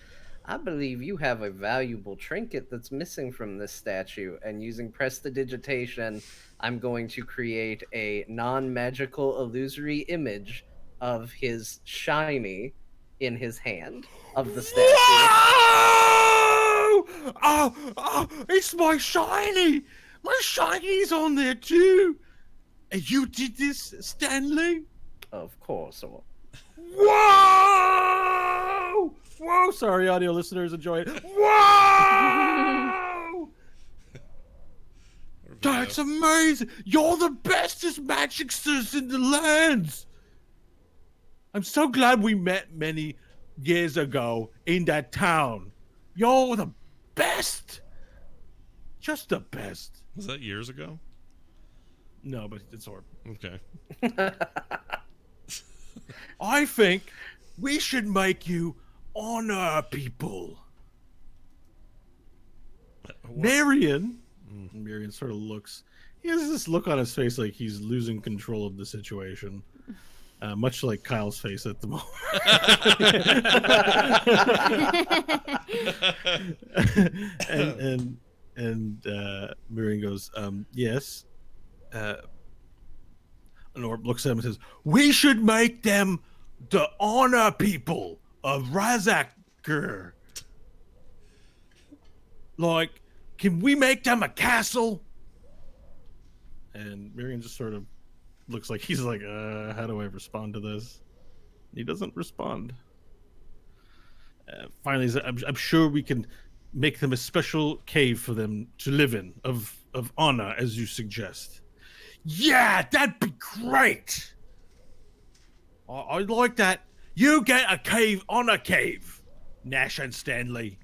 I believe you have a valuable trinket that's missing from this statue, and using prestidigitation, I'm going to create a non-magical illusory image of his shiny in his hand of the statue. Whoa! Oh, it's my shiny! My shiny's on there too! And you did this, Stanley? Of course, or Whoa! Whoa! Sorry, audio listeners, enjoy it. Whoa! That's amazing! You're the bestest magicsters in the lands! I'm so glad we met many years ago in that town. You're the best! Just the best. Was that years ago? No, but it's Orb. Okay. I think we should make you honor people. Marion sort of looks. He has this look on his face like he's losing control of the situation, much like Kyle's face at the moment. and Marion goes, "Yes." And Orb looks at him and says, "We should make them the honor people of Razakir. Like, can we make them a castle?" And Marion just sort of looks like he's like, how do I respond to this? He doesn't respond. Finally, I'm sure we can make them a special cave for them to live in of honor, as you suggest. Yeah, that'd be great. I'd like that. You get a cave on a cave, Nash and Stanley,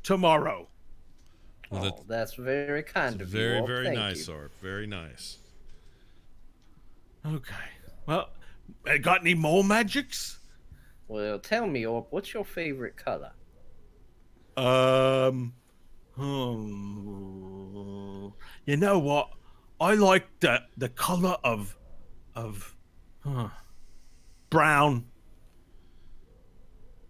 tomorrow. Well, that's very kind of very, you. Orb. very Thank nice, you. Orb. Very nice. Okay. Well, got any more magics? Well, tell me, Orb, what's your favorite color? You know what? I like the color of brown.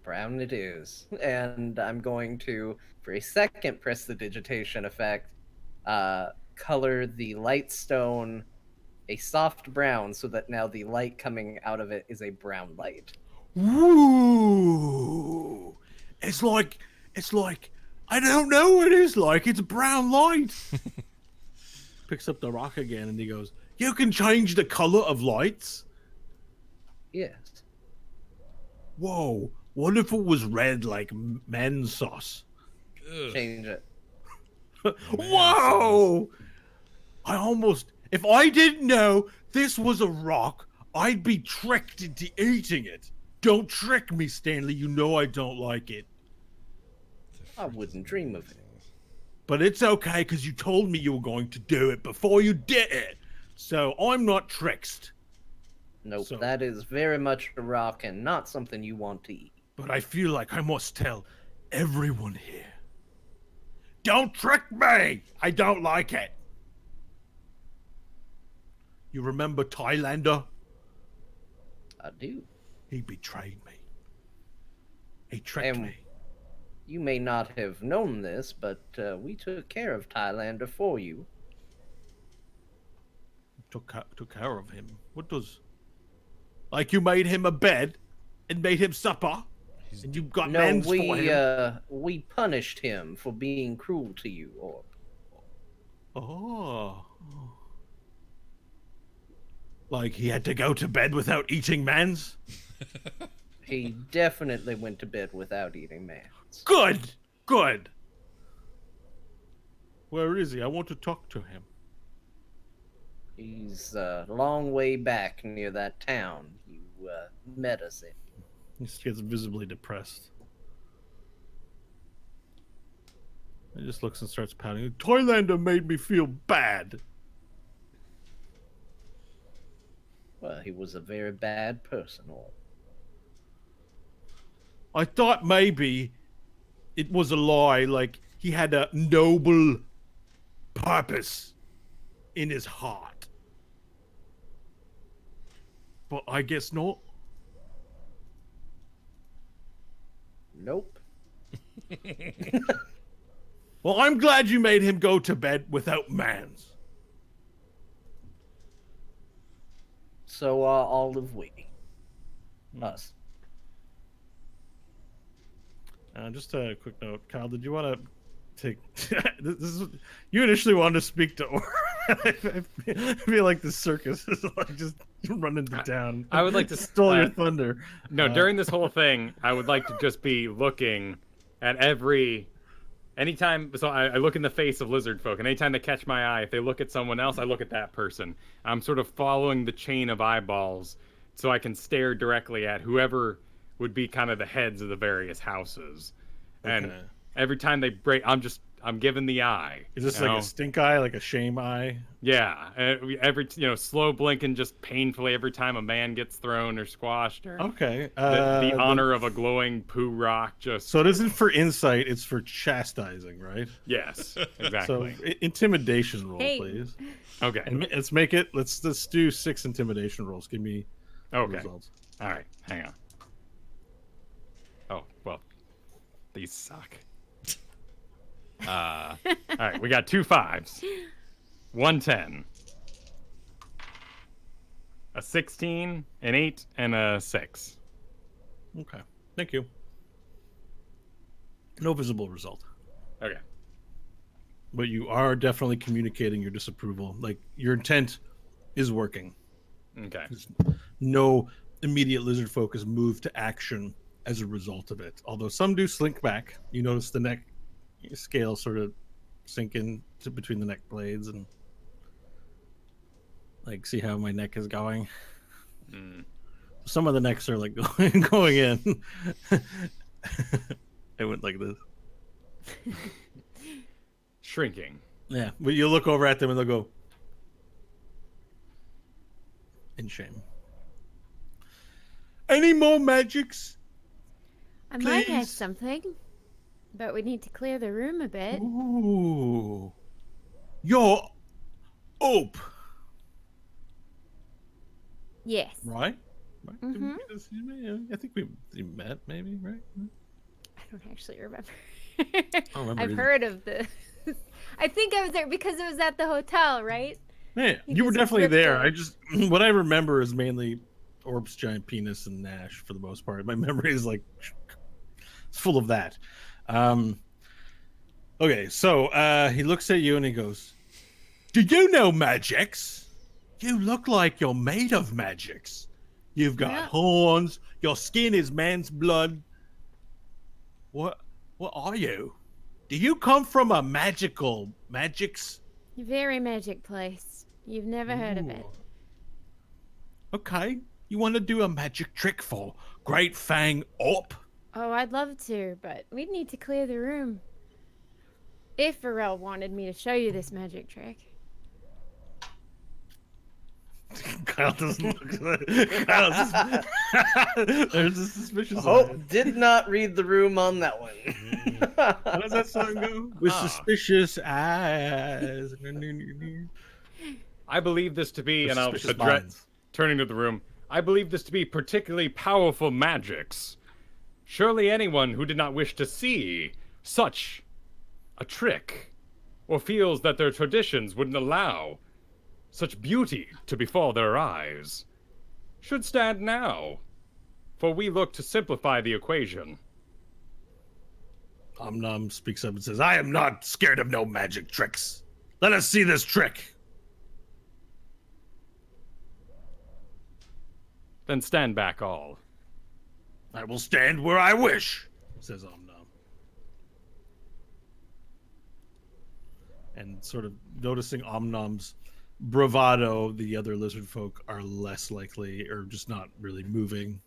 Brown it is. And I'm going to, for a second prestidigitation effect, color the light stone a soft brown so that now the light coming out of it is a brown light. Ooh. It's like I don't know what it is like. It's brown light. Picks up the rock again and he goes, "You can change the color of lights?" Yes. Whoa. What if it was red like men's sauce? Ugh. Change it. Whoa! If I didn't know this was a rock, I'd be tricked into eating it. Don't trick me, Stanley. You know I don't like it. I wouldn't dream of it. But it's okay, because you told me you were going to do it before you did it. So I'm not tricked. Nope, So- that is very much a rock and not something you want to eat. But I feel like I must tell everyone here. Don't trick me! I don't like it. You remember Thailander? I do. He betrayed me. He tricked And- me. You may not have known this, but we took care of Thailander for you. Took care of him. What does? Like you made him a bed and made him supper, and you got No, men's for him. we punished him for being cruel to you, Orb. Oh. Like he had to go to bed without eating men's? He definitely went to bed without eating mans. Good! Good! Where is he? I want to talk to him. He's a long way back near that town you met us in. He gets visibly depressed. He just looks and starts pouting. Thailander made me feel bad. Well, he was a very bad person, Orb. I thought maybe it was a lie, like he had a noble purpose in his heart. but I guess not. Nope. Well, I'm glad you made him go to bed without mans. So all of we. Us. Just a quick note, Kyle. Did you want to take? this is you initially wanted to speak to Orb. I feel like the circus is like just running to town. I would like to stole your thunder. No, during this whole thing, I would like to just be looking at anytime. So I look in the face of lizard folk, and anytime they catch my eye, if they look at someone else, I look at that person. I'm sort of following the chain of eyeballs, so I can stare directly at whoever would be kind of the heads of the various houses. And Okay. every time they break, I'm giving the eye. Is this you like know? a stink eye, like a shame eye? Yeah, every slow blinking just painfully every time a man gets thrown or squashed or Okay. the honor of a glowing poo rock just. So it isn't for insight; it's for chastising, right? Yes, So exactly. intimidation roll, Hey. please. Okay. And let's make it. Let's do 6 intimidation rolls. Give me Okay. results. All right. Hang on. Oh well, these suck. All right, we got 2 5s, 1 10, a 16, an 8, and a 6. Okay. Thank you. No visible result, Okay. but you are definitely communicating your disapproval. Like your intent is working. Okay. No immediate lizard folk is moved to action as a result of it. Although some do slink back. You notice the neck scale sort of sink in between the neck blades and like see how my neck is going. Some of the necks are like going in. It went like this. Shrinking. Yeah, but you look over at them and they'll go in shame. Any more magics? I might have Please. something, but we need to clear the room a bit. Ooh, you're up, Yes. right? Did Mhm. I think we met, maybe, right? I don't actually remember. don't remember I've either. heard of the. I think I was there because it was at the hotel, right? Yeah, You you were just definitely there. ripped I just what I remember is mainly Orb's giant penis and Nash for the most part. My memory is like it's full of that. Okay, so he looks at you and he goes, "Do you know magics? You look like you're made of magics. You've got Yeah. horns. Your skin is man's blood. What are you? Do you come from a magics?" Very magic place. You've never heard of it. Ooh. Okay. You want to do a magic trick for Great Fang up? Oh, I'd love to, but we'd need to clear the room. If Pharrell wanted me to show you this magic trick. Kyle doesn't look good. There's a suspicious eye. Hope did not read the room on that one. How does that song go? With suspicious eyes. I believe this to be, With and I'll suspicious address, minds. turning to the room, I believe this to be particularly powerful magics. Surely anyone who did not wish to see such a trick, or feels that their traditions wouldn't allow such beauty to befall their eyes, should stand now, for we look to simplify the equation. Omnum speaks up and says, "I am not scared of no magic tricks. Let us see this trick." Then stand back all. "I will stand where I wish," says Omnum. And sort of noticing Omnum's bravado, the other lizard folk are less likely or just not really moving.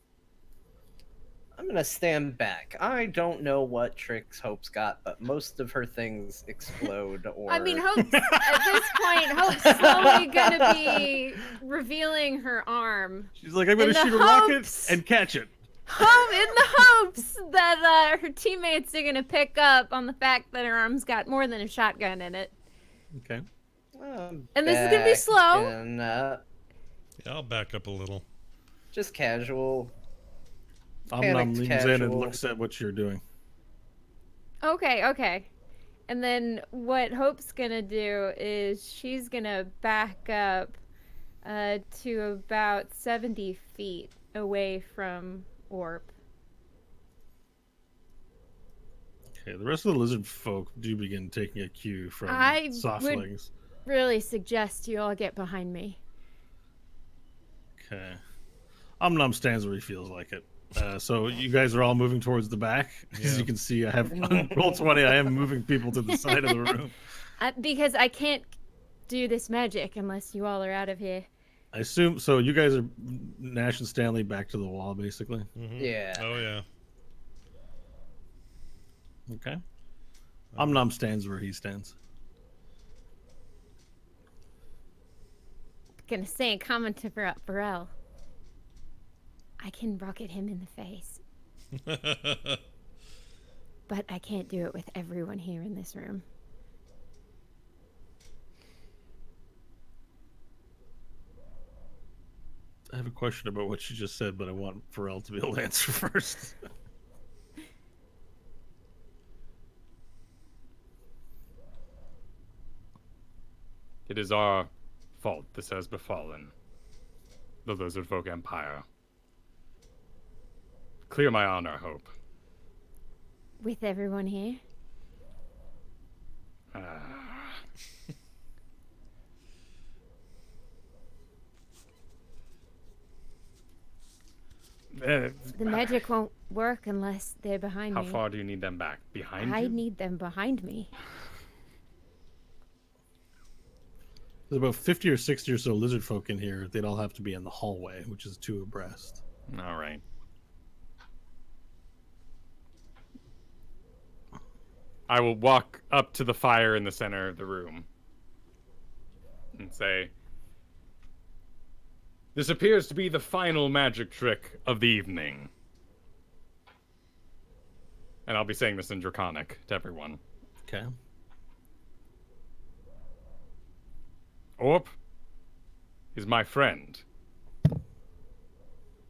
I'm gonna stand back. I don't know what tricks Hope's got, but most of her things explode or I mean, Hope's, at this point, Hope's slowly gonna be revealing her arm. She's like, "I'm going to In the shoot a rocket hopes- and catch it." Hope in the hopes that her teammates are gonna pick up on the fact that her arm's got more than a shotgun in it. Okay. And this is gonna be slow. And, Yeah, I'll back up a little. Just casual. Nom Panicked leans in and casual. looks at what you're doing. Okay. And then what Hope's gonna do is she's gonna back up to about 70 feet away from Orp. Okay, the rest of the lizard folk do begin taking a cue from I softlings. Really suggest you all get behind me. Okay. Nom stands where he feels like it. So you guys are all moving towards the back. As you can see, I have on Roll20. I am moving people to the side of the room. Because I can't do this magic unless you all are out of here. I assume so. You guys are Nash and Stanley back to the wall, basically. Mm-hmm. Yeah. Oh yeah. Okay. Nom stands where he stands. Gonna say a comment to Burrell. I can rocket him in the face. But I can't do it with everyone here in this room. I have a question about what you just said, but I want Pharrell to be able to answer first. It is our fault this has befallen the Lizard Folk Empire. Clear my honor, Hope. With everyone here? The magic won't work unless they're behind How me. far do you need them back? Behind I you? need them behind me. There's about 50 or 60 or so lizard folk in here. They'd all have to be in the hallway, which is 2 abreast. All right. I will walk up to the fire in the center of the room and say, "This appears to be the final magic trick of the evening." And I'll be saying this in Draconic to everyone. Okay. Orp is my friend.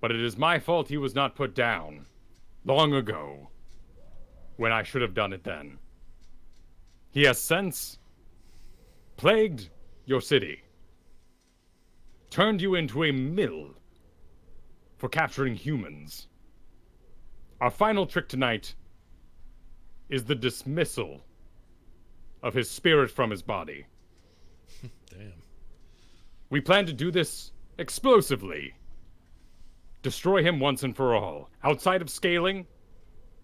But it is my fault he was not put down long ago when I should have done it then. He has since plagued your city, turned you into a mill for capturing humans. Our final trick tonight is the dismissal of his spirit from his body. Damn. We plan to do this explosively. Destroy him once and for all, outside of scaling,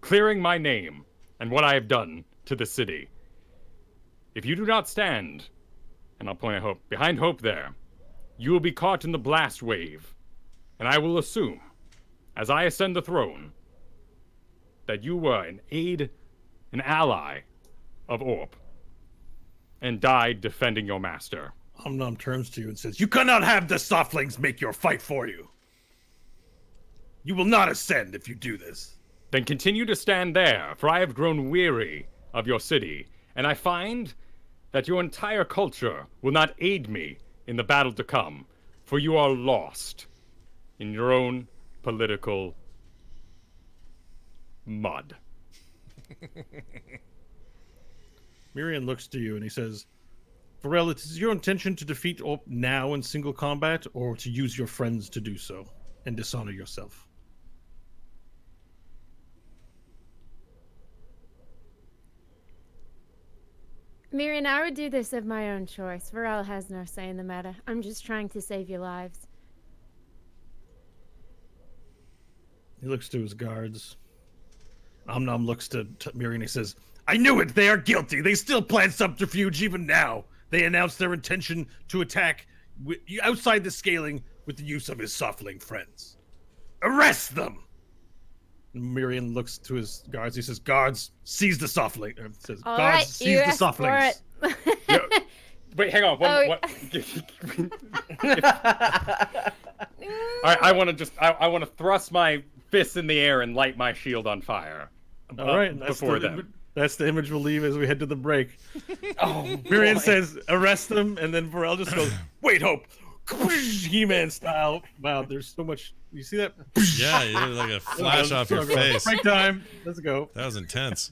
clearing my name and what I have done to the city. If you do not stand, and I'll point at Hope, behind Hope there, you will be caught in the blast wave, and I will assume, as I ascend the throne, that you were an aide, an ally of Orp, and died defending your master. Nom turns to you and says, "You cannot have the softlings make your fight for you. You will not ascend if you do this." Then continue to stand there, for I have grown weary of your city, and I find that your entire culture will not aid me in the battle to come, for you are lost in your own political mud. Miriam looks to you and he says, Pharrell, it is your intention to defeat Orp now in single combat, or to use your friends to do so and dishonor yourself? Miriam, I would do this of my own choice. Varel has no say in the matter. I'm just trying to save your lives. He looks to his guards. Nom looks to Miriam and he says, "I knew it! They are guilty! They still plan subterfuge even now! They announced their intention to attack outside the scaling with the use of his softling friends. Arrest them!" Miriam looks to his guards. He says, "Guards, seize the softling." Or says, All "Guards, right, seize you the asked for softlings." it. Wait, hang on. Oh. All right, I want to thrust my fists in the air and light my shield on fire. All right, Before then. That's the image we'll leave as we head to the break. Oh, Miriam boy. says, "Arrest them," and then Varel just goes, "Wait, Hope!" He-Man style. Wow, there's so much You see that? Yeah, you did like a flash off your face. Break time. Let's go. That was intense.